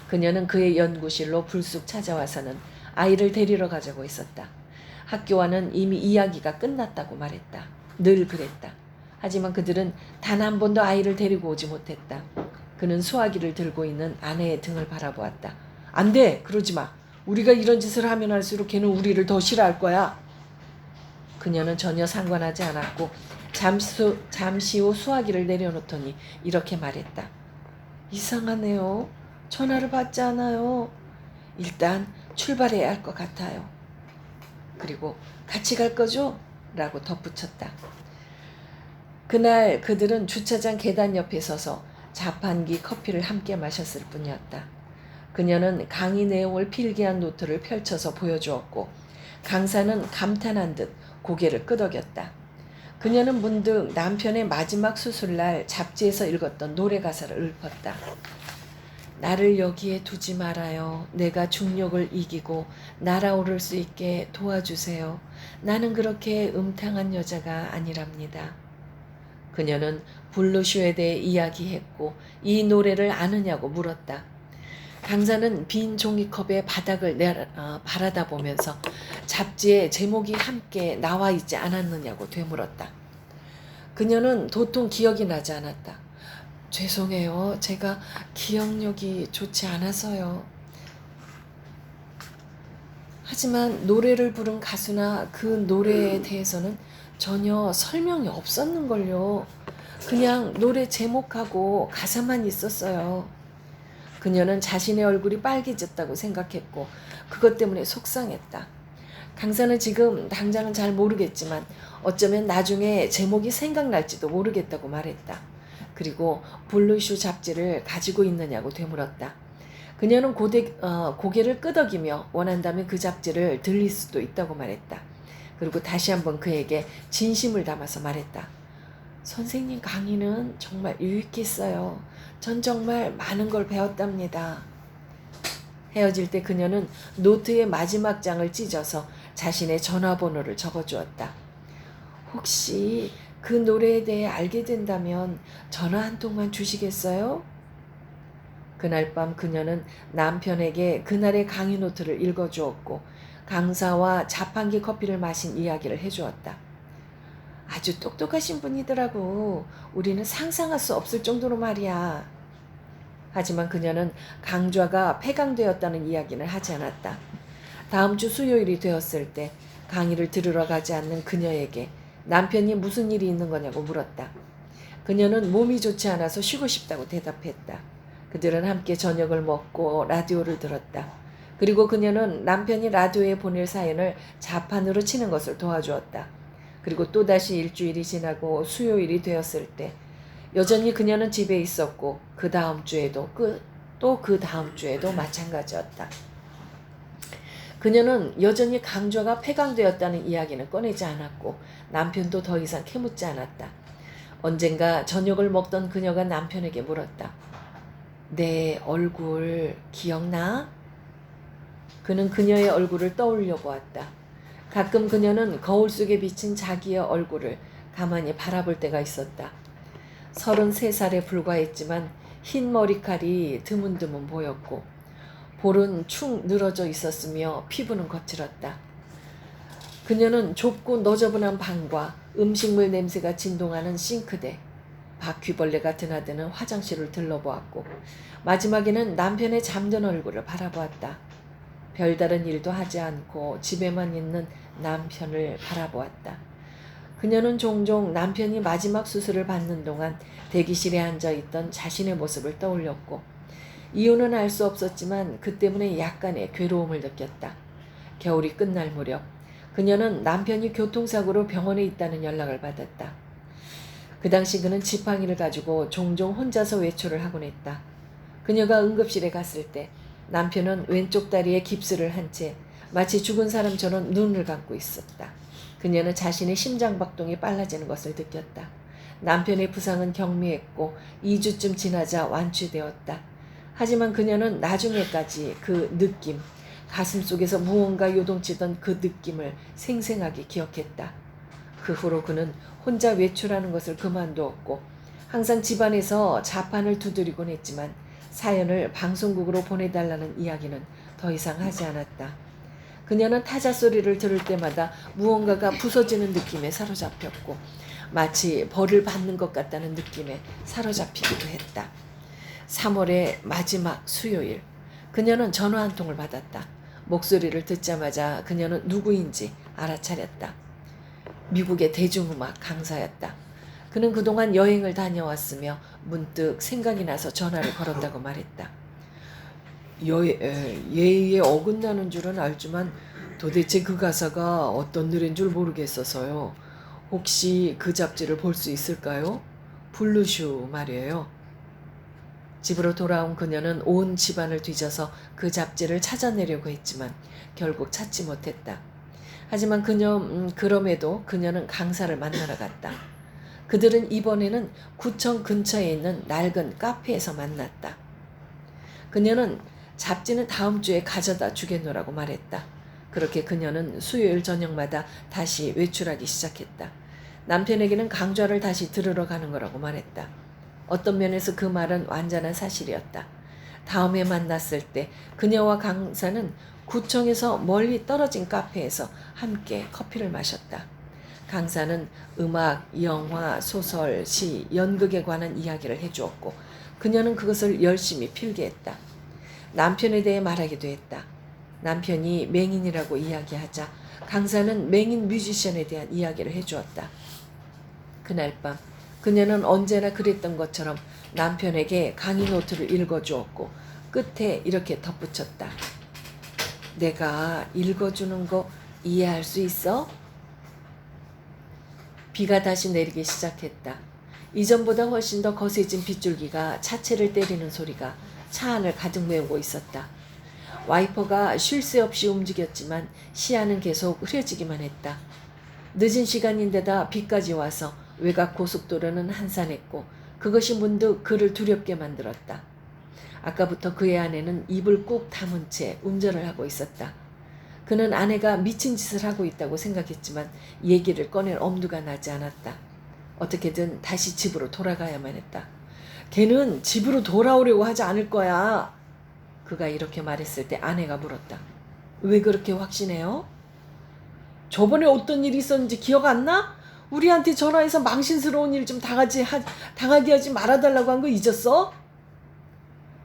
그녀는 그의 연구실로 불쑥 찾아와서는 아이를 데리러 가자고 했었다. 학교와는 이미 이야기가 끝났다고 말했다. 늘 그랬다. 하지만 그들은 단 한 번도 아이를 데리고 오지 못했다. 그는 수화기를 들고 있는 아내의 등을 바라보았다. 안 돼! 그러지 마! 우리가 이런 짓을 하면 할수록 걔는 우리를 더 싫어할 거야. 그녀는 전혀 상관하지 않았고 잠시 후 수화기를 내려놓더니 이렇게 말했다. 이상하네요. 전화를 받지 않아요. 일단 출발해야 할 것 같아요. 그리고 같이 갈 거죠? 라고 덧붙였다. 그날 그들은 주차장 계단 옆에 서서 자판기 커피를 함께 마셨을 뿐이었다. 그녀는 강의 내용을 필기한 노트를 펼쳐서 보여주었고 강사는 감탄한 듯 고개를 끄덕였다. 그녀는 문득 남편의 마지막 수술날 잡지에서 읽었던 노래 가사를 읊었다. 나를 여기에 두지 말아요. 내가 중력을 이기고 날아오를 수 있게 도와주세요. 나는 그렇게 음탕한 여자가 아니랍니다. 그녀는 블루쇼에 대해 이야기했고 이 노래를 아느냐고 물었다. 강사는 빈 종이컵의 바닥을 바라다 보면서 잡지에 제목이 함께 나와 있지 않았느냐고 되물었다. 그녀는 도통 기억이 나지 않았다. 죄송해요. 제가 기억력이 좋지 않아서요. 하지만 노래를 부른 가수나 그 노래에 대해서는 전혀 설명이 없었는걸요. 그냥 노래 제목하고 가사만 있었어요. 그녀는 자신의 얼굴이 빨개졌다고 생각했고 그것 때문에 속상했다. 강사는 지금 당장은 잘 모르겠지만 어쩌면 나중에 제목이 생각날지도 모르겠다고 말했다. 그리고 블루쇼 잡지를 가지고 있느냐고 되물었다. 그녀는 고개를 끄덕이며 원한다면 그 잡지를 들릴 수도 있다고 말했다. 그리고 다시 한번 그에게 진심을 담아서 말했다. 선생님 강의는 정말 유익했어요. 전 정말 많은 걸 배웠답니다. 헤어질 때 그녀는 노트의 마지막 장을 찢어서 자신의 전화번호를 적어주었다. 혹시 그 노래에 대해 알게 된다면 전화 한 통만 주시겠어요? 그날 밤 그녀는 남편에게 그날의 강의 노트를 읽어주었고 강사와 자판기 커피를 마신 이야기를 해주었다. 아주 똑똑하신 분이더라고. 우리는 상상할 수 없을 정도로 말이야. 하지만 그녀는 강좌가 폐강되었다는 이야기는 하지 않았다. 다음 주 수요일이 되었을 때 강의를 들으러 가지 않는 그녀에게 남편이 무슨 일이 있는 거냐고 물었다. 그녀는 몸이 좋지 않아서 쉬고 싶다고 대답했다. 그들은 함께 저녁을 먹고 라디오를 들었다. 그리고 그녀는 남편이 라디오에 보낼 사연을 자판으로 치는 것을 도와주었다. 그리고 또다시 일주일이 지나고 수요일이 되었을 때 여전히 그녀는 집에 있었고 그 다음 주에도 또 그 다음 주에도 마찬가지였다. 그녀는 여전히 강좌가 폐강되었다는 이야기는 꺼내지 않았고 남편도 더 이상 캐묻지 않았다. 언젠가 저녁을 먹던 그녀가 남편에게 물었다. 내 얼굴 기억나? 그는 그녀의 얼굴을 떠올려 보았다. 가끔 그녀는 거울 속에 비친 자기의 얼굴을 가만히 바라볼 때가 있었다. 33살에 불과했지만 흰 머리칼이 드문드문 보였고 볼은 축 늘어져 있었으며 피부는 거칠었다. 그녀는 좁고 너저분한 방과 음식물 냄새가 진동하는 싱크대, 바퀴벌레가 드나드는 화장실을 들러보았고 마지막에는 남편의 잠든 얼굴을 바라보았다. 별다른 일도 하지 않고 집에만 있는 남편을 바라보았다. 그녀는 종종 남편이 마지막 수술을 받는 동안 대기실에 앉아있던 자신의 모습을 떠올렸고 이유는 알 수 없었지만 그 때문에 약간의 괴로움을 느꼈다. 겨울이 끝날 무렵 그녀는 남편이 교통사고로 병원에 있다는 연락을 받았다. 그 당시 그는 지팡이를 가지고 종종 혼자서 외출을 하곤 했다. 그녀가 응급실에 갔을 때 남편은 왼쪽 다리에 깁스를 한 채 마치 죽은 사람처럼 눈을 감고 있었다. 그녀는 자신의 심장박동이 빨라지는 것을 느꼈다. 남편의 부상은 경미했고 2주쯤 지나자 완치되었다. 하지만 그녀는 나중에까지 그 느낌, 가슴속에서 무언가 요동치던 그 느낌을 생생하게 기억했다. 그 후로 그는 혼자 외출하는 것을 그만두었고 항상 집안에서 자판을 두드리곤 했지만 사연을 방송국으로 보내달라는 이야기는 더 이상 하지 않았다. 그녀는 타자 소리를 들을 때마다 무언가가 부서지는 느낌에 사로잡혔고 마치 벌을 받는 것 같다는 느낌에 사로잡히기도 했다. 3월의 마지막 수요일, 그녀는 전화 한 통을 받았다. 목소리를 듣자마자 그녀는 누구인지 알아차렸다. 미국의 대중음악 강사였다. 그는 그동안 여행을 다녀왔으며 문득 생각이 나서 전화를 걸었다고 말했다. 예의에 어긋나는 줄은 알지만 도대체 그 가사가 어떤 노래인 줄 모르겠어서요. 혹시 그 잡지를 볼 수 있을까요? 블루슈 말이에요. 집으로 돌아온 그녀는 온 집안을 뒤져서 그 잡지를 찾아내려고 했지만 결국 찾지 못했다. 하지만 그럼에도 그녀는 강사를 만나러 갔다. 그들은 이번에는 구청 근처에 있는 낡은 카페에서 만났다. 그녀는 잡지는 다음 주에 가져다 주겠노라고 말했다. 그렇게 그녀는 수요일 저녁마다 다시 외출하기 시작했다. 남편에게는 강좌를 다시 들으러 가는 거라고 말했다. 어떤 면에서 그 말은 완전한 사실이었다. 다음에 만났을 때 그녀와 강사는 구청에서 멀리 떨어진 카페에서 함께 커피를 마셨다. 강사는 음악, 영화, 소설, 시, 연극에 관한 이야기를 해주었고 그녀는 그것을 열심히 필기했다. 남편에 대해 말하기도 했다. 남편이 맹인이라고 이야기하자 강사는 맹인 뮤지션에 대한 이야기를 해주었다. 그날 밤 그녀는 언제나 그랬던 것처럼 남편에게 강의 노트를 읽어주었고 끝에 이렇게 덧붙였다. 내가 읽어주는 거 이해할 수 있어? 비가 다시 내리기 시작했다. 이전보다 훨씬 더 거세진 빗줄기가 차체를 때리는 소리가 차 안을 가득 메우고 있었다. 와이퍼가 쉴 새 없이 움직였지만 시야는 계속 흐려지기만 했다. 늦은 시간인데다 비까지 와서 외곽 고속도로는 한산했고 그것이 문득 그를 두렵게 만들었다. 아까부터 그의 아내는 입을 꾹 다문 채 운전을 하고 있었다. 그는 아내가 미친 짓을 하고 있다고 생각했지만 얘기를 꺼낼 엄두가 나지 않았다. 어떻게든 다시 집으로 돌아가야만 했다. 걔는 집으로 돌아오려고 하지 않을 거야. 그가 이렇게 말했을 때 아내가 물었다. 왜 그렇게 확신해요? 저번에 어떤 일이 있었는지 기억 안 나? 우리한테 전화해서 망신스러운 일 좀 당하게 하지 말아달라고 한 거 잊었어?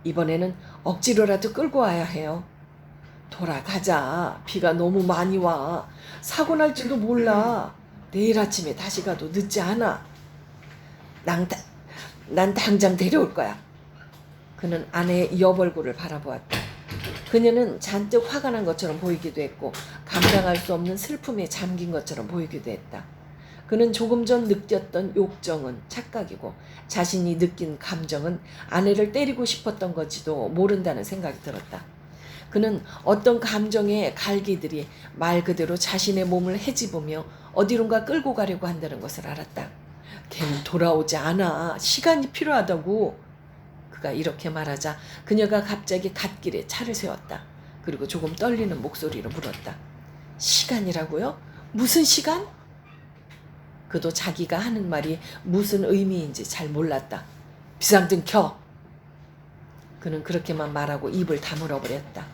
이번에는 억지로라도 끌고 와야 해요. 돌아가자. 비가 너무 많이 와. 사고 날지도 몰라. 내일 아침에 다시 가도 늦지 않아. 난 당장 데려올 거야. 그는 아내의 옆얼굴을 바라보았다. 그녀는 잔뜩 화가 난 것처럼 보이기도 했고 감당할 수 없는 슬픔에 잠긴 것처럼 보이기도 했다. 그는 조금 전 느꼈던 욕정은 착각이고 자신이 느낀 감정은 아내를 때리고 싶었던 건지도 모른다는 생각이 들었다. 그는 어떤 감정의 갈기들이 말 그대로 자신의 몸을 헤집으며 어디론가 끌고 가려고 한다는 것을 알았다. 걔는 돌아오지 않아. 시간이 필요하다고. 그가 이렇게 말하자 그녀가 갑자기 갓길에 차를 세웠다. 그리고 조금 떨리는 목소리로 물었다. 시간이라고요? 무슨 시간? 그도 자기가 하는 말이 무슨 의미인지 잘 몰랐다. 비상등 켜! 그는 그렇게만 말하고 입을 다물어 버렸다.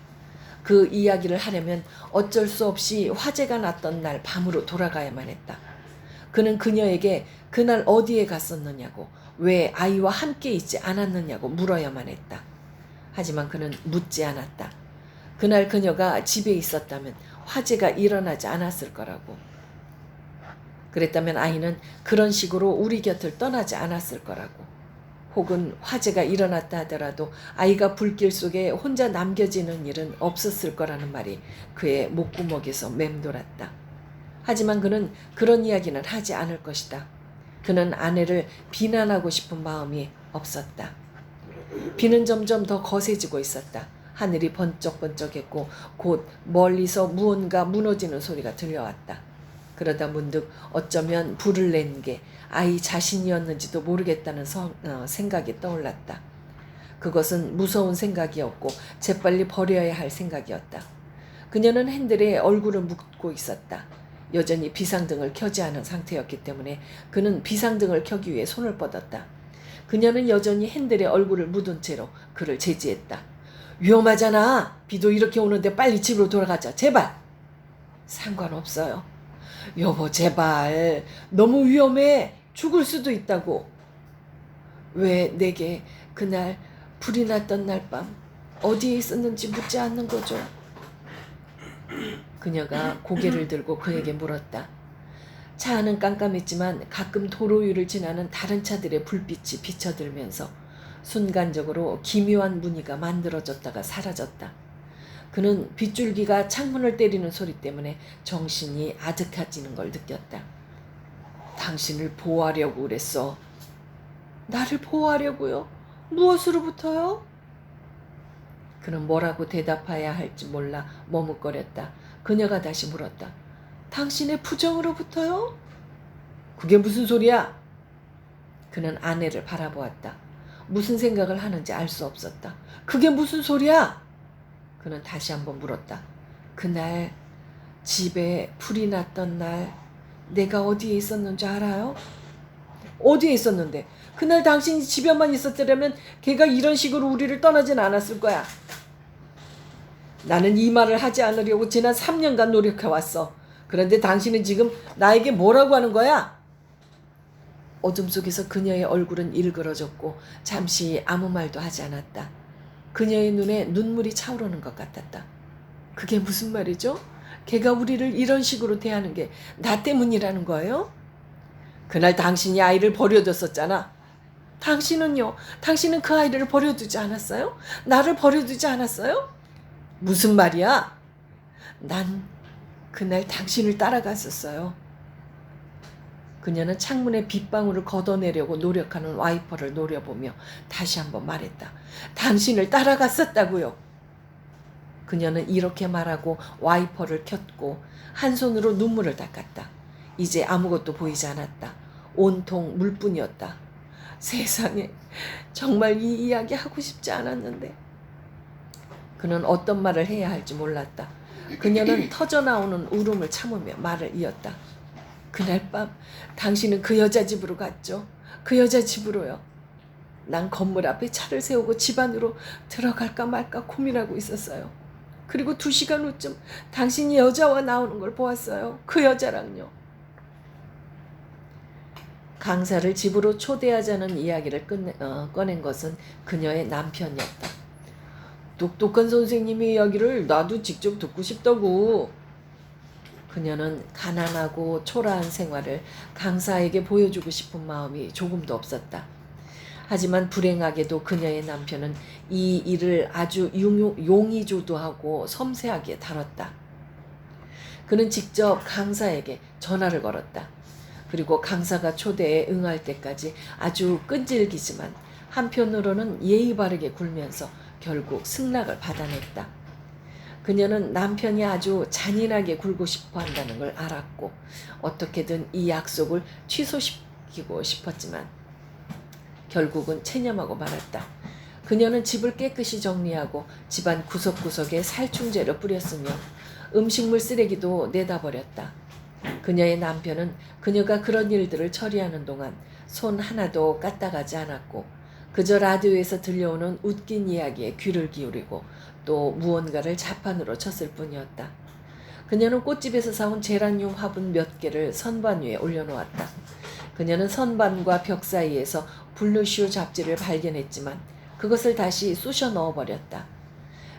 그 이야기를 하려면 어쩔 수 없이 화재가 났던 날 밤으로 돌아가야만 했다. 그는 그녀에게 그날 어디에 갔었느냐고, 왜 아이와 함께 있지 않았느냐고 물어야만 했다. 하지만 그는 묻지 않았다. 그날 그녀가 집에 있었다면 화재가 일어나지 않았을 거라고. 그랬다면 아이는 그런 식으로 우리 곁을 떠나지 않았을 거라고. 혹은 화재가 일어났다 하더라도 아이가 불길 속에 혼자 남겨지는 일은 없었을 거라는 말이 그의 목구멍에서 맴돌았다. 하지만 그는 그런 이야기는 하지 않을 것이다. 그는 아내를 비난하고 싶은 마음이 없었다. 비는 점점 더 거세지고 있었다. 하늘이 번쩍번쩍했고 곧 멀리서 무언가 무너지는 소리가 들려왔다. 그러다 문득 어쩌면 불을 낸 게 아이 자신이었는지도 모르겠다는 생각이 떠올랐다. 그것은 무서운 생각이었고 재빨리 버려야 할 생각이었다. 그녀는 핸들에 얼굴을 묻고 있었다. 여전히 비상등을 켜지 않은 상태였기 때문에 그는 비상등을 켜기 위해 손을 뻗었다. 그녀는 여전히 핸들에 얼굴을 묻은 채로 그를 제지했다. 위험하잖아. 비도 이렇게 오는데 빨리 집으로 돌아가자. 제발. 상관없어요. 여보 제발. 너무 위험해. 죽을 수도 있다고. 왜 내게 그날 불이 났던 날 밤 어디에 있었는지 묻지 않는 거죠? 그녀가 고개를 들고 그에게 물었다. 차 안은 깜깜했지만 가끔 도로 위를 지나는 다른 차들의 불빛이 비쳐들면서 순간적으로 기묘한 무늬가 만들어졌다가 사라졌다. 그는 빗줄기가 창문을 때리는 소리 때문에 정신이 아득해지는 걸 느꼈다. 당신을 보호하려고 그랬어. 나를 보호하려고요? 무엇으로부터요? 그는 뭐라고 대답해야 할지 몰라 머뭇거렸다. 그녀가 다시 물었다. 당신의 부정으로부터요? 그게 무슨 소리야? 그는 아내를 바라보았다. 무슨 생각을 하는지 알 수 없었다. 그게 무슨 소리야? 그는 다시 한번 물었다. 그날 집에 불이 났던 날 내가 어디에 있었는지 알아요? 어디에 있었는데? 그날 당신이 집에만 있었더라면 걔가 이런 식으로 우리를 떠나진 않았을 거야. 나는 이 말을 하지 않으려고 지난 3년간 노력해왔어. 그런데 당신은 지금 나에게 뭐라고 하는 거야? 어둠 속에서 그녀의 얼굴은 일그러졌고 잠시 아무 말도 하지 않았다. 그녀의 눈에 눈물이 차오르는 것 같았다. 그게 무슨 말이죠? 걔가 우리를 이런 식으로 대하는 게 나 때문이라는 거예요? 그날 당신이 아이를 버려뒀었잖아. 당신은요? 당신은 그 아이를 버려두지 않았어요? 나를 버려두지 않았어요? 무슨 말이야? 난 그날 당신을 따라갔었어요. 그녀는 창문에 빗방울을 걷어내려고 노력하는 와이퍼를 노려보며 다시 한번 말했다. 당신을 따라갔었다고요. 그녀는 이렇게 말하고 와이퍼를 켰고 한 손으로 눈물을 닦았다. 이제 아무것도 보이지 않았다. 온통 물뿐이었다. 세상에 정말 이 이야기 하고 싶지 않았는데. 그는 어떤 말을 해야 할지 몰랐다. 그녀는 터져나오는 울음을 참으며 말을 이었다. 그날 밤 당신은 그 여자 집으로 갔죠. 그 여자 집으로요. 난 건물 앞에 차를 세우고 집 안으로 들어갈까 말까 고민하고 있었어요. 그리고 2시간 후쯤 당신이 여자와 나오는 걸 보았어요. 그 여자랑요. 강사를 집으로 초대하자는 이야기를 꺼낸 것은 그녀의 남편이었다. 똑똑한 선생님의 이야기를 나도 직접 듣고 싶다고. 그녀는 가난하고 초라한 생활을 강사에게 보여주고 싶은 마음이 조금도 없었다. 하지만 불행하게도 그녀의 남편은 이 일을 아주 용의주도하고 섬세하게 다뤘다. 그는 직접 강사에게 전화를 걸었다. 그리고 강사가 초대에 응할 때까지 아주 끈질기지만 한편으로는 예의 바르게 굴면서 결국 승낙을 받아냈다. 그녀는 남편이 아주 잔인하게 굴고 싶어 한다는 걸 알았고 어떻게든 이 약속을 취소시키고 싶었지만 결국은 체념하고 말았다. 그녀는 집을 깨끗이 정리하고 집안 구석구석에 살충제를 뿌렸으며 음식물 쓰레기도 내다 버렸다. 그녀의 남편은 그녀가 그런 일들을 처리하는 동안 손 하나도 까딱하지 않았고 그저 라디오에서 들려오는 웃긴 이야기에 귀를 기울이고 또 무언가를 자판으로 쳤을 뿐이었다. 그녀는 꽃집에서 사온 제라늄 화분 몇 개를 선반 위에 올려놓았다. 그녀는 선반과 벽 사이에서 블루슈 잡지를 발견했지만 그것을 다시 쑤셔 넣어버렸다.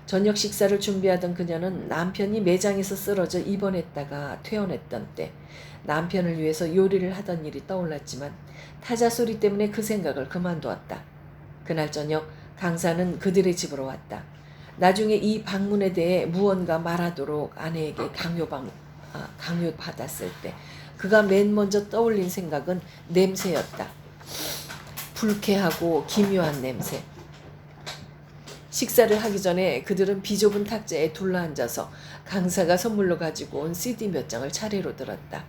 저녁 식사를 준비하던 그녀는 남편이 매장에서 쓰러져 입원했다가 퇴원했던 때 남편을 위해서 요리를 하던 일이 떠올랐지만 타자 소리 때문에 그 생각을 그만두었다. 그날 저녁 강사는 그들의 집으로 왔다. 나중에 이 방문에 대해 무언가 말하도록 아내에게 강요받았을 때 그가 맨 먼저 떠올린 생각은 냄새였다. 불쾌하고 기묘한 냄새. 식사를 하기 전에 그들은 비좁은 탁자에 둘러앉아서 강사가 선물로 가지고 온 CD 몇 장을 차례로 들었다.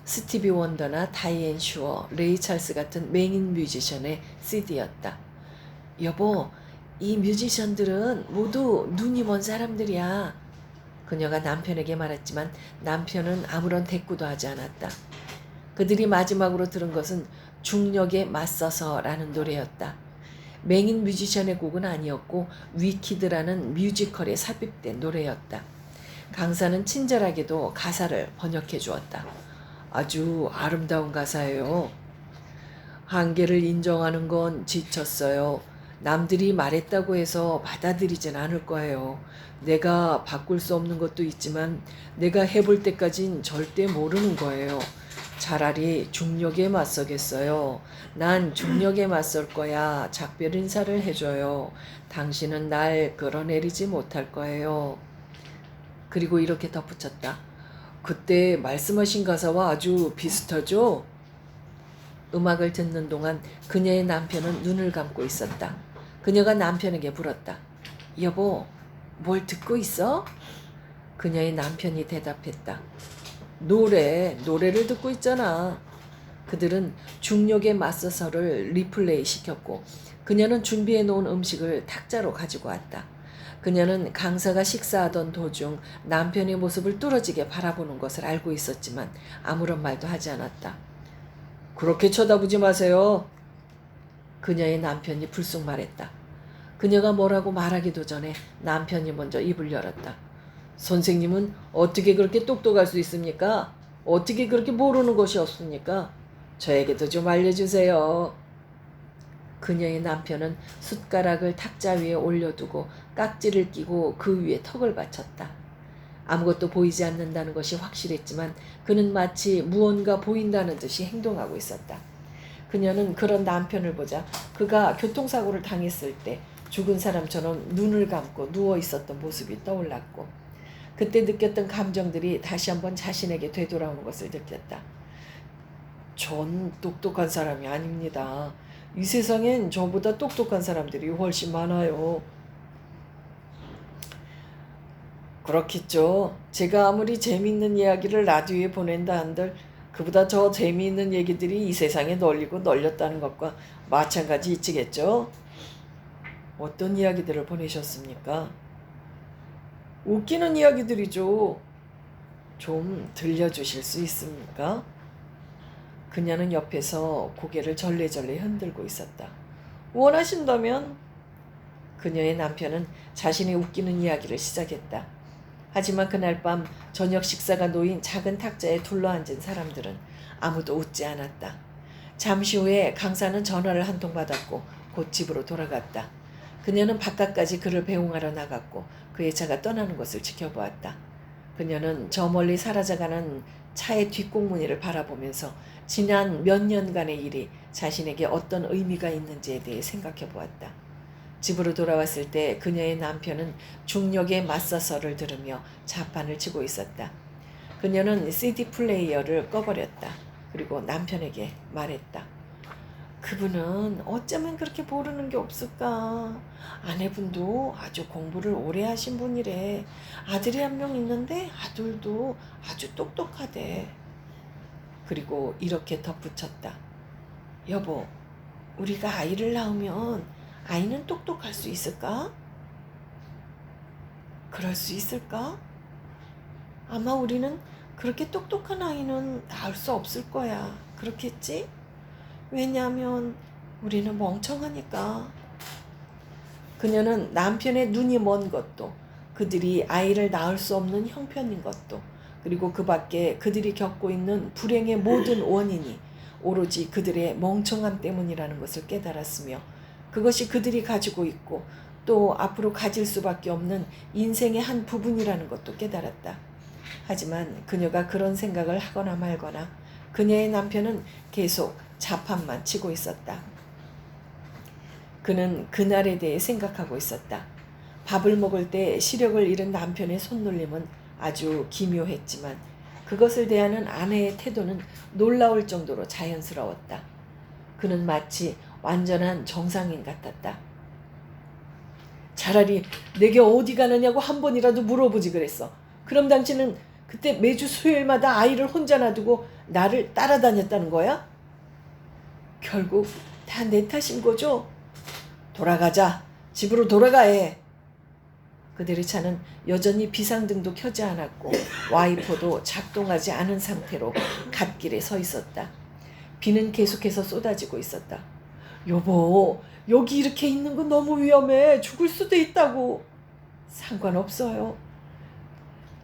스티비 원더나 다이앤 슈어, 레이 찰스 같은 맹인 뮤지션의 CD였다. 여보, 이 뮤지션들은 모두 눈이 먼 사람들이야. 그녀가 남편에게 말했지만 남편은 아무런 대꾸도 하지 않았다. 그들이 마지막으로 들은 것은 중력에 맞서서라는 노래였다. 맹인 뮤지션의 곡은 아니었고 위키드라는 뮤지컬에 삽입된 노래였다. 강사는 친절하게도 가사를 번역해 주었다. 아주 아름다운 가사예요. 한계를 인정하는 건 지쳤어요. 남들이 말했다고 해서 받아들이진 않을 거예요. 내가 바꿀 수 없는 것도 있지만 내가 해볼 때까진 절대 모르는 거예요. 차라리 중력에 맞서겠어요. 난 중력에 맞설 거야. 작별 인사를 해줘요. 당신은 날 끌어내리지 못할 거예요. 그리고 이렇게 덧붙였다. 그때 말씀하신 가사와 아주 비슷하죠? 음악을 듣는 동안 그녀의 남편은 눈을 감고 있었다. 그녀가 남편에게 물었다. 여보, 뭘 듣고 있어? 그녀의 남편이 대답했다. 노래를 듣고 있잖아. 그들은 중력에 맞서서를 리플레이 시켰고 그녀는 준비해 놓은 음식을 탁자로 가지고 왔다. 그녀는 강사가 식사하던 도중 남편의 모습을 뚫어지게 바라보는 것을 알고 있었지만 아무런 말도 하지 않았다. 그렇게 쳐다보지 마세요. 그녀의 남편이 불쑥 말했다. 그녀가 뭐라고 말하기도 전에 남편이 먼저 입을 열었다. 선생님은 어떻게 그렇게 똑똑할 수 있습니까? 어떻게 그렇게 모르는 것이 없습니까? 저에게도 좀 알려주세요. 그녀의 남편은 숟가락을 탁자 위에 올려두고 깍지를 끼고 그 위에 턱을 받쳤다. 아무것도 보이지 않는다는 것이 확실했지만 그는 마치 무언가 보인다는 듯이 행동하고 있었다. 그녀는 그런 남편을 보자 그가 교통사고를 당했을 때 죽은 사람처럼 눈을 감고 누워 있었던 모습이 떠올랐고 그때 느꼈던 감정들이 다시 한번 자신에게 되돌아오는 것을 느꼈다. 전 똑똑한 사람이 아닙니다. 이 세상엔 저보다 똑똑한 사람들이 훨씬 많아요. 그렇겠죠. 제가 아무리 재미있는 이야기를 라디오에 보낸다 한들 그보다 더 재미있는 얘기들이 이 세상에 널리고 널렸다는 것과 마찬가지 이치겠죠. 어떤 이야기들을 보내셨습니까? 웃기는 이야기들이죠. 좀 들려주실 수 있습니까? 그녀는 옆에서 고개를 절레절레 흔들고 있었다. 원하신다면? 그녀의 남편은 자신의 웃기는 이야기를 시작했다. 하지만 그날 밤 저녁 식사가 놓인 작은 탁자에 둘러앉은 사람들은 아무도 웃지 않았다. 잠시 후에 강사는 전화를 한 통 받았고 곧 집으로 돌아갔다. 그녀는 바깥까지 그를 배웅하러 나갔고 그의 차가 떠나는 것을 지켜보았다. 그녀는 저 멀리 사라져가는 차의 뒷공무니를 바라보면서 지난 몇 년간의 일이 자신에게 어떤 의미가 있는지에 대해 생각해 보았다. 집으로 돌아왔을 때 그녀의 남편은 중력에 맞서서를 들으며 자판을 치고 있었다. 그녀는 CD 플레이어를 꺼버렸다. 그리고 남편에게 말했다. 그분은 어쩌면 그렇게 모르는 게 없을까. 아내분도 아주 공부를 오래 하신 분이래. 아들이 한 명 있는데 아들도 아주 똑똑하대. 그리고 이렇게 덧붙였다. 여보, 우리가 아이를 낳으면 아이는 똑똑할 수 있을까? 그럴 수 있을까? 아마 우리는 그렇게 똑똑한 아이는 낳을 수 없을 거야. 그렇겠지? 왜냐하면 우리는 멍청하니까. 그녀는 남편의 눈이 먼 것도, 그들이 아이를 낳을 수 없는 형편인 것도, 그리고 그 밖에 그들이 겪고 있는 불행의 모든 원인이 오로지 그들의 멍청함 때문이라는 것을 깨달았으며 그것이 그들이 가지고 있고 또 앞으로 가질 수밖에 없는 인생의 한 부분이라는 것도 깨달았다. 하지만 그녀가 그런 생각을 하거나 말거나 그녀의 남편은 계속 자판만 치고 있었다. 그는 그날에 대해 생각하고 있었다. 밥을 먹을 때 시력을 잃은 남편의 손놀림은 아주 기묘했지만 그것을 대하는 아내의 태도는 놀라울 정도로 자연스러웠다. 그는 마치 완전한 정상인 같았다. 차라리 내게 어디 가느냐고 한 번이라도 물어보지 그랬어. 그럼 당신은 그때 매주 수요일마다 아이를 혼자 놔두고 나를 따라다녔다는 거야? 결국 다 내 탓인 거죠? 돌아가자. 집으로 돌아가 해. 그들의 차는 여전히 비상등도 켜지 않았고 와이퍼도 작동하지 않은 상태로 갓길에 서 있었다. 비는 계속해서 쏟아지고 있었다. 여보, 여기 이렇게 있는 건 너무 위험해. 죽을 수도 있다고. 상관없어요.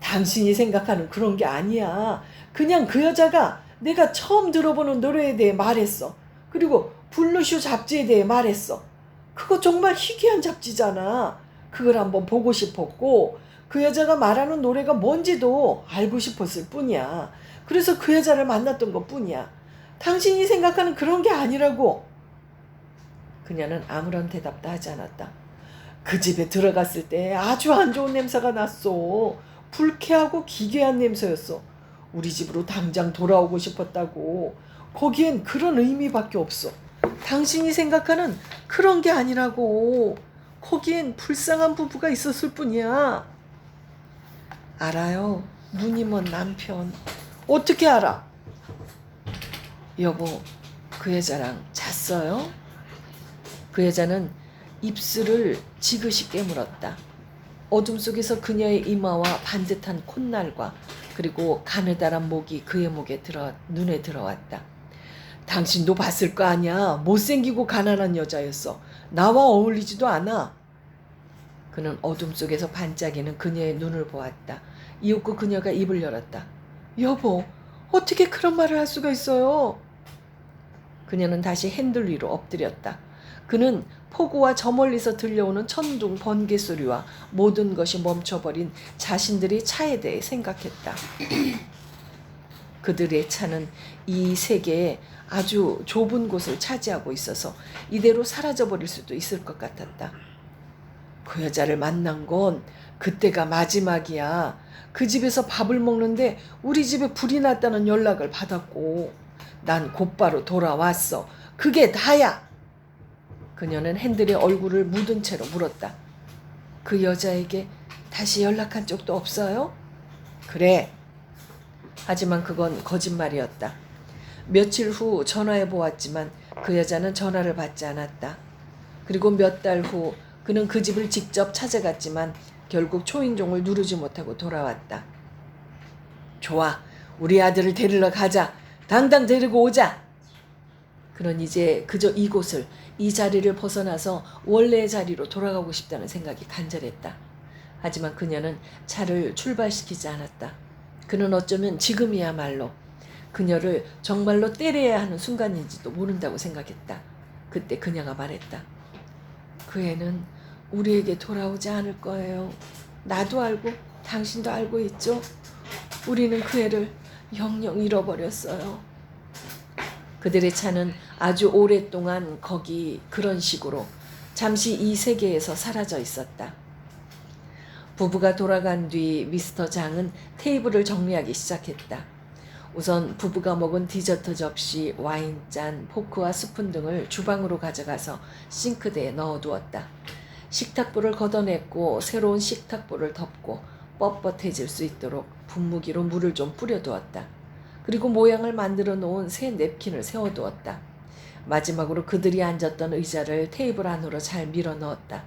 당신이 생각하는 그런 게 아니야. 그냥 그 여자가 내가 처음 들어보는 노래에 대해 말했어. 그리고 블루쇼 잡지에 대해 말했어. 그거 정말 희귀한 잡지잖아. 그걸 한번 보고 싶었고 그 여자가 말하는 노래가 뭔지도 알고 싶었을 뿐이야. 그래서 그 여자를 만났던 것 뿐이야. 당신이 생각하는 그런 게 아니라고. 그녀는 아무런 대답도 하지 않았다. 그 집에 들어갔을 때 아주 안 좋은 냄새가 났어. 불쾌하고 기괴한 냄새였어. 우리 집으로 당장 돌아오고 싶었다고. 거기엔 그런 의미밖에 없어. 당신이 생각하는 그런 게 아니라고. 거기엔 불쌍한 부부가 있었을 뿐이야. 알아요. 눈이 먼 남편. 어떻게 알아? 여보, 그 여자랑 잤어요? 그 여자는 입술을 지그시 깨물었다. 어둠 속에서 그녀의 이마와 반듯한 콧날과 그리고 가느다란 목이 그의 눈에 들어왔다. 당신도 봤을 거 아니야. 못생기고 가난한 여자였어. 나와 어울리지도 않아. 그는 어둠 속에서 반짝이는 그녀의 눈을 보았다. 이윽고 그녀가 입을 열었다. 여보, 어떻게 그런 말을 할 수가 있어요? 그녀는 다시 핸들 위로 엎드렸다. 그는 폭우와 저 멀리서 들려오는 천둥 번개 소리와 모든 것이 멈춰버린 자신들의 차에 대해 생각했다. 그들의 차는 이 세계에 아주 좁은 곳을 차지하고 있어서 이대로 사라져버릴 수도 있을 것 같았다. 그 여자를 만난 건 그때가 마지막이야. 그 집에서 밥을 먹는데 우리 집에 불이 났다는 연락을 받았고 난 곧바로 돌아왔어. 그게 다야. 그녀는 핸들에 얼굴을 묻은 채로 물었다. 그 여자에게 다시 연락한 적도 없어요? 그래. 하지만 그건 거짓말이었다. 며칠 후 전화해 보았지만 그 여자는 전화를 받지 않았다. 그리고 몇 달 후 그는 그 집을 직접 찾아갔지만 결국 초인종을 누르지 못하고 돌아왔다. 좋아. 우리 아들을 데리러 가자. 당장 데리고 오자. 그는 이제 그저 이곳을, 이 자리를 벗어나서 원래의 자리로 돌아가고 싶다는 생각이 간절했다. 하지만 그녀는 차를 출발시키지 않았다. 그는 어쩌면 지금이야말로 그녀를 정말로 때려야 하는 순간인지도 모른다고 생각했다. 그때 그녀가 말했다. 그 애는 우리에게 돌아오지 않을 거예요. 나도 알고 당신도 알고 있죠? 우리는 그 애를 영영 잃어버렸어요. 그들의 차는 아주 오랫동안 거기 그런 식으로 잠시 이 세계에서 사라져 있었다. 부부가 돌아간 뒤 미스터 장은 테이블을 정리하기 시작했다. 우선 부부가 먹은 디저트 접시, 와인잔, 포크와 스푼 등을 주방으로 가져가서 싱크대에 넣어두었다. 식탁불을 걷어냈고 새로운 식탁불을 덮고 뻣뻣해질 수 있도록 분무기로 물을 좀 뿌려두었다. 그리고 모양을 만들어 놓은 새 냅킨을 세워두었다. 마지막으로 그들이 앉았던 의자를 테이블 안으로 잘 밀어 넣었다.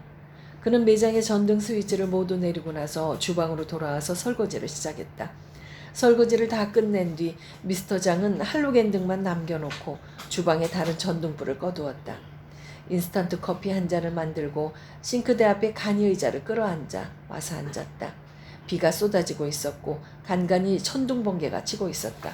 그는 매장의 전등 스위치를 모두 내리고 나서 주방으로 돌아와서 설거지를 시작했다. 설거지를 다 끝낸 뒤 미스터 장은 할로겐 등만 남겨놓고 주방의 다른 전등불을 꺼두었다. 인스턴트 커피 한 잔을 만들고 싱크대 앞에 간이 의자를 끌어앉아 와서 앉았다. 비가 쏟아지고 있었고 간간히 천둥 번개가 치고 있었다.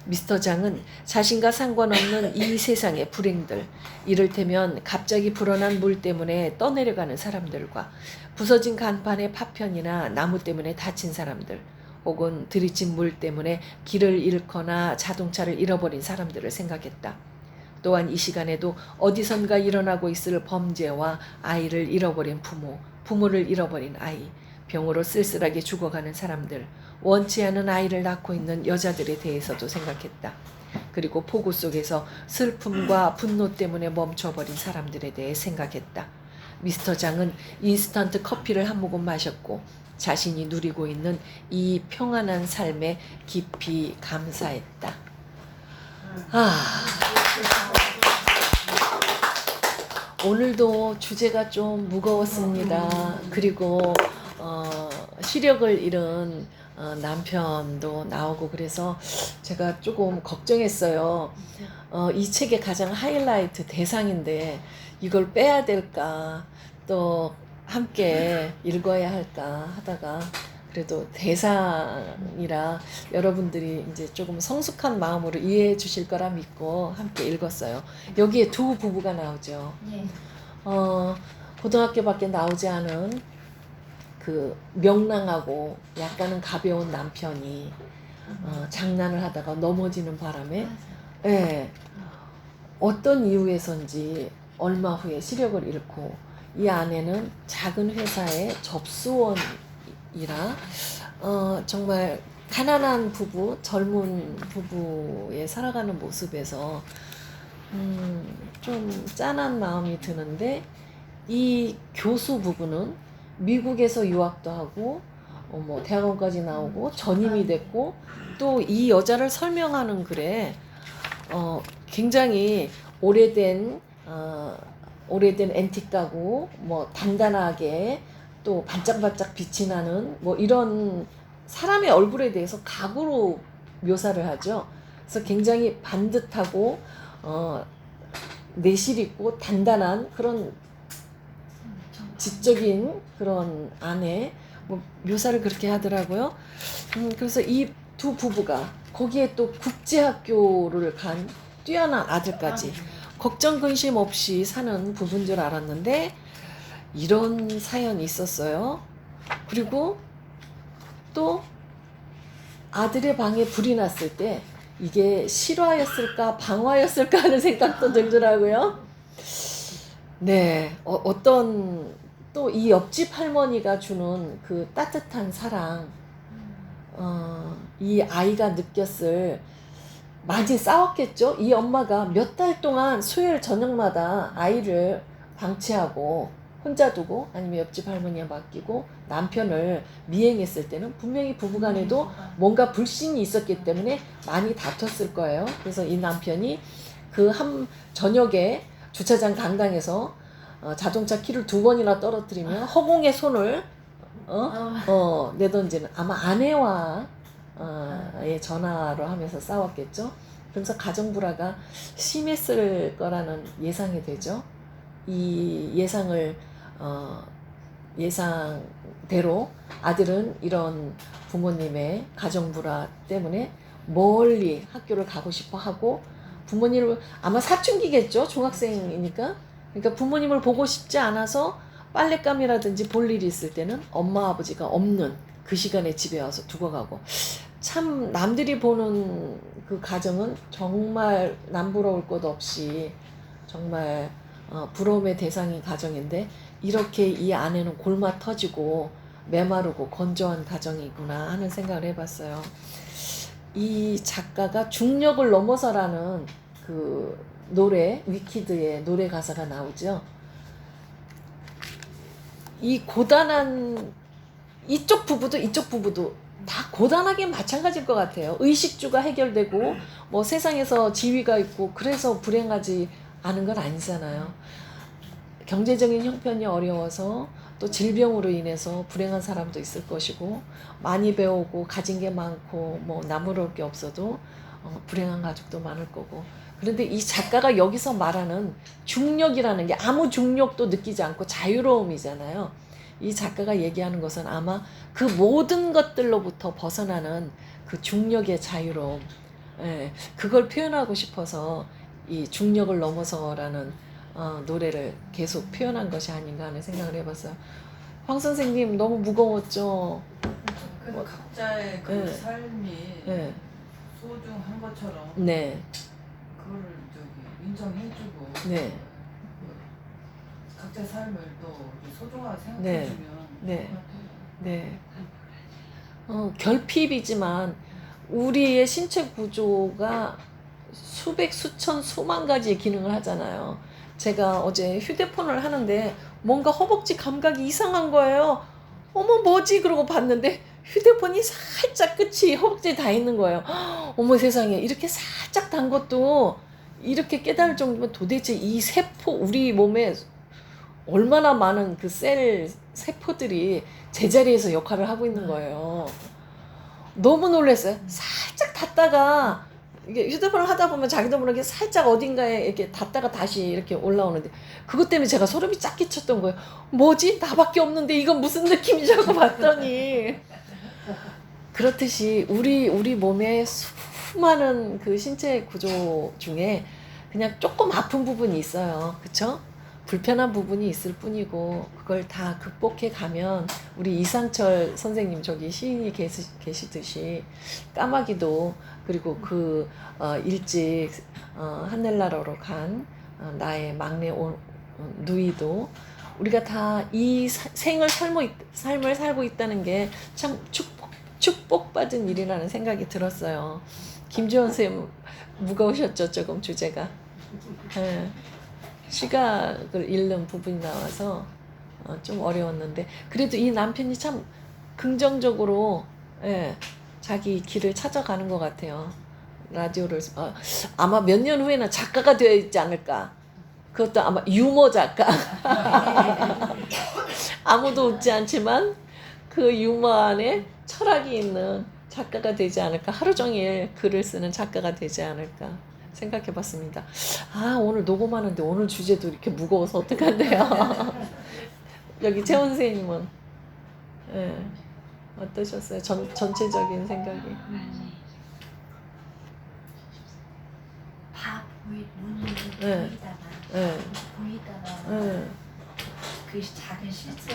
미스터 장은 자신과 상관없는 이 세상의 불행들, 이를테면 갑자기 불어난 물 때문에 떠내려가는 사람들과 부서진 간판의 파편이나 나무 때문에 다친 사람들, 혹은 들이친 물 때문에 길을 잃거나 자동차를 잃어버린 사람들을 생각했다. 또한 이 시간에도 어디선가 일어나고 있을 범죄와 아이를 잃어버린 부모, 부모를 잃어버린 아이, 병으로 쓸쓸하게 죽어가는 사람들, 원치 않은 아이를 낳고 있는 여자들에 대해서도 생각했다. 그리고 폭우 속에서 슬픔과 분노 때문에 멈춰버린 사람들에 대해 생각했다. 미스터 장은 인스턴트 커피를 한 모금 마셨고 자신이 누리고 있는 이 평안한 삶에 깊이 감사했다. 오늘도 주제가 좀 무거웠습니다. 그리고 시력을 잃은 남편도 나오고 그래서 제가 조금 걱정했어요. 이 책의 가장 하이라이트 대상인데 이걸 빼야 될까 또 함께 읽어야 할까 하다가 그래도 대상이라 여러분들이 이제 조금 성숙한 마음으로 이해해 주실 거라 믿고 함께 읽었어요. 여기에 두 부부가 나오죠. 고등학교밖에 나오지 않은 그 명랑하고 약간은 가벼운 남편이 장난을 하다가 넘어지는 바람에 어떤 이유에선지 얼마 후에 시력을 잃고 이 아내는 작은 회사의 접수원이라 정말 가난한 부부, 젊은 부부의 살아가는 모습에서 좀 짠한 마음이 드는데 이 교수 부부는 미국에서 유학도 하고 뭐 대학원까지 나오고 전임이 됐고 또 이 여자를 설명하는 글에 굉장히 오래된 앤틱 가구, 뭐 단단하게 또 반짝반짝 빛이 나는 뭐 이런 사람의 얼굴에 대해서 가구로 묘사를 하죠. 그래서 굉장히 반듯하고 내실 있고 단단한 그런 지적인 그런 아내 뭐 묘사를 그렇게 하더라고요. 그래서 이 두 부부가 거기에 또 국제학교를 간 뛰어난 아들까지 걱정 근심 없이 사는 부부인 줄 알았는데 이런 사연이 있었어요. 그리고 또 아들의 방에 불이 났을 때 이게 실화였을까 방화였을까 하는 생각도 들더라고요. 네, 어떤 또 이 옆집 할머니가 주는 그 따뜻한 사랑, 이 아이가 느꼈을 많이 싸웠겠죠. 이 엄마가 몇 달 동안 수요일 저녁마다 아이를 방치하고 혼자 두고 아니면 옆집 할머니에 맡기고 남편을 미행했을 때는 분명히 부부간에도 뭔가 불신이 있었기 때문에 많이 다퉜을 거예요. 그래서 이 남편이 그 한 저녁에 주차장 강당에서 자동차 키를 2번이나 떨어뜨리며 허공에 손을 내던지는 아마 아내와 전화로 하면서 싸웠겠죠. 그러면서 가정불화가 심했을 거라는 예상이 되죠. 이 예상을 예상대로 아들은 이런 부모님의 가정불화 때문에 멀리 학교를 가고 싶어 하고 부모님을 아마 사춘기겠죠. 중학생이니까. 그러니까 부모님을 보고 싶지 않아서 빨랫감이라든지 볼 일이 있을 때는 엄마 아버지가 없는 그 시간에 집에 와서 두고 가고 참 남들이 보는 그 가정은 정말 남부러울 것 없이 정말 부러움의 대상인 가정인데 이렇게 이 아내는 골마 터지고 메마르고 건조한 가정이구나 하는 생각을 해봤어요. 이 작가가 중력을 넘어서라는 그 노래 위키드의 노래 가사가 나오죠. 이 고단한 이쪽 부부도 다 고단하게 마찬가지일 것 같아요. 의식주가 해결되고 뭐 세상에서 지위가 있고 그래서 불행하지 않은 건 아니잖아요. 경제적인 형편이 어려워서 또 질병으로 인해서 불행한 사람도 있을 것이고 많이 배우고 가진 게 많고 뭐 나무랄 게 없어도 불행한 가족도 많을 거고 그런데 이 작가가 여기서 말하는 중력이라는 게 아무 중력도 느끼지 않고 자유로움이잖아요. 이 작가가 얘기하는 것은 아마 그 모든 것들로부터 벗어나는 그 중력의 자유로움, 그걸 표현하고 싶어서 이 중력을 넘어서라는 노래를 계속 표현한 것이 아닌가 하는 생각을 해봤어요. 황 선생님 너무 무거웠죠? 근데 각자의 그 네. 삶이 네. 소중한 것처럼 네. 그거를 인정해주고 네. 각자의 삶을 또 소중하게 네. 생각해주면 네. 네. 결핍이지만 우리의 신체 구조가 수백, 수천, 수만 가지의 기능을 하잖아요. 제가 어제 휴대폰을 하는데 뭔가 허벅지 감각이 이상한 거예요. 어머, 뭐지? 그러고 봤는데 휴대폰이 살짝 끝이 허벅지에 다 있는 거예요. 어머 세상에, 이렇게 살짝 단 것도 이렇게 깨달을 정도면 도대체 이 세포, 우리 몸에 얼마나 많은 그 세포들이 제자리에서 역할을 하고 있는 거예요. 너무 놀랐어요. 살짝 닫다가 이게 휴대폰을 하다 보면 자기도 모르게 살짝 어딘가에 이렇게 닫다가 다시 이렇게 올라오는데 그것 때문에 제가 소름이 쫙 끼쳤던 거예요. 뭐지? 나밖에 없는데 이건 무슨 느낌이지 하고 봤더니 그렇듯이 우리 몸의 수많은 그 신체 구조 중에 그냥 조금 아픈 부분이 있어요. 그쵸? 불편한 부분이 있을 뿐이고 그걸 다 극복해 가면 우리 이상철 선생님 저기 시인이 계시듯이 까마귀도 그리고 일찍 하늘나라로 간 나의 막내 누이도 우리가 다 이 삶을 살고 있다는 게 참 축복받은 일이라는 생각이 들었어요. 김지원 선생님 무거우셨죠, 조금 주제가. 네. 시각을 잃는 부분이 나와서 좀 어려웠는데 그래도 이 남편이 참 긍정적으로 자기 길을 찾아가는 것 같아요. 라디오를 아마 몇 년 후에는 작가가 되어 있지 않을까. 그것도 아마 유머 작가. 아무도 웃지 않지만 그 유머 안에 철학이 있는 작가가 되지 않을까. 하루 종일 글을 쓰는 작가가 되지 않을까 생각해봤습니다. 오늘 녹음하는데 오늘 주제도 이렇게 무거워서 어떡한데요. 여기 채원 선생님은 어떠셨어요? 전체적인 생각이. 보이다가 그 작은 실수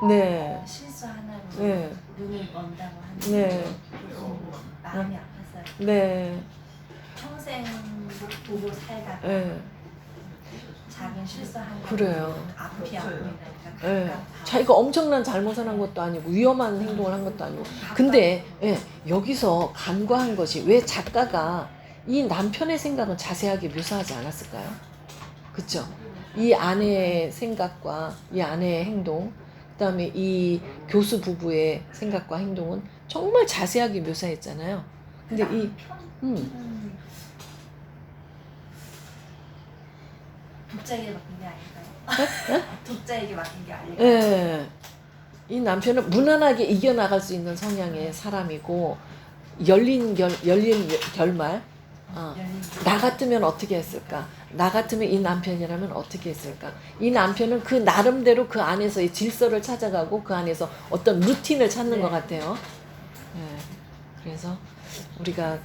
네. 실수 하나로 네. 눈을 먼다고 하는 네. 마음이 아팠어요. 네. 평생 보고 살다가 작은 실수 하나로 그래요. 앞이 안 보이니까 자기가 엄청난 잘못을 한 것도 아니고 위험한 행동을 한 것도 아니고 근데 여기서 간과한 것이 왜 작가가 이 남편의 생각은 자세하게 묘사하지 않았을까요? 그쵸? 이 아내의 생각과 이 아내의 행동 그 다음에 이 교수 부부의 생각과 행동은 정말 자세하게 묘사했잖아요. 근데 독자에게 맡긴 게 아닐까요? 독자에게 맡긴 게 아닐까요? 예. 이 남편은 무난하게 이겨나갈 수 있는 성향의 사람이고 열린 결말. 나 같으면 어떻게 했을까? 나 같으면 이 남편이라면 어떻게 했을까? 이 남편은 그 나름대로 그 안에서의 질서를 찾아가고 그 안에서 어떤 루틴을 찾는 것 같아요. 그래서 우리가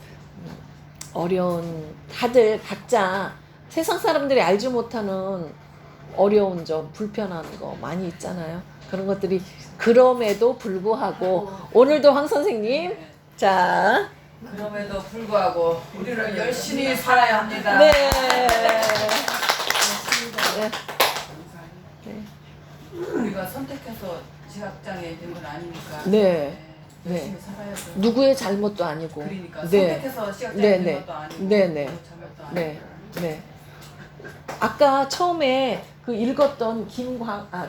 어려운 다들 각자 세상 사람들이 알지 못하는 어려운 점, 불편한 거 많이 있잖아요. 그런 것들이 그럼에도 불구하고 오늘도 황 선생님 자 그럼에도 불구하고 우리는 열심히 살아야 합니다. 네. 우리가 선택해서 지각장애 된 건 아니니까. 네. 열심히 살아야죠. 누구의 잘못도 아니고. 그러니까 네. 선택해서 지각장애 된 것도 아니고. 네네. 잘못도 아니고. 네. 네. 아까 처음에 그 읽었던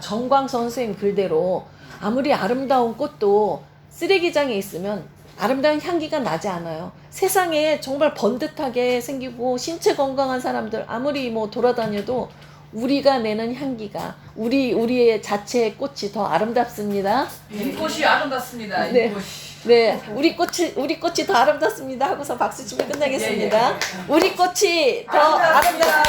정광선 선생님 글대로 아무리 아름다운 꽃도 쓰레기장에 있으면 아름다운 향기가 나지 않아요. 세상에 정말 번듯하게 생기고 신체 건강한 사람들 아무리 돌아다녀도 우리가 내는 향기가 우리의 자체의 꽃이 더 아름답습니다. 이 꽃이 아름답습니다. 네. 이 꽃이. 네, 우리 꽃이 더 아름답습니다 하고서 박수 치면 끝나겠습니다. 우리 꽃이 더 아름답습니다.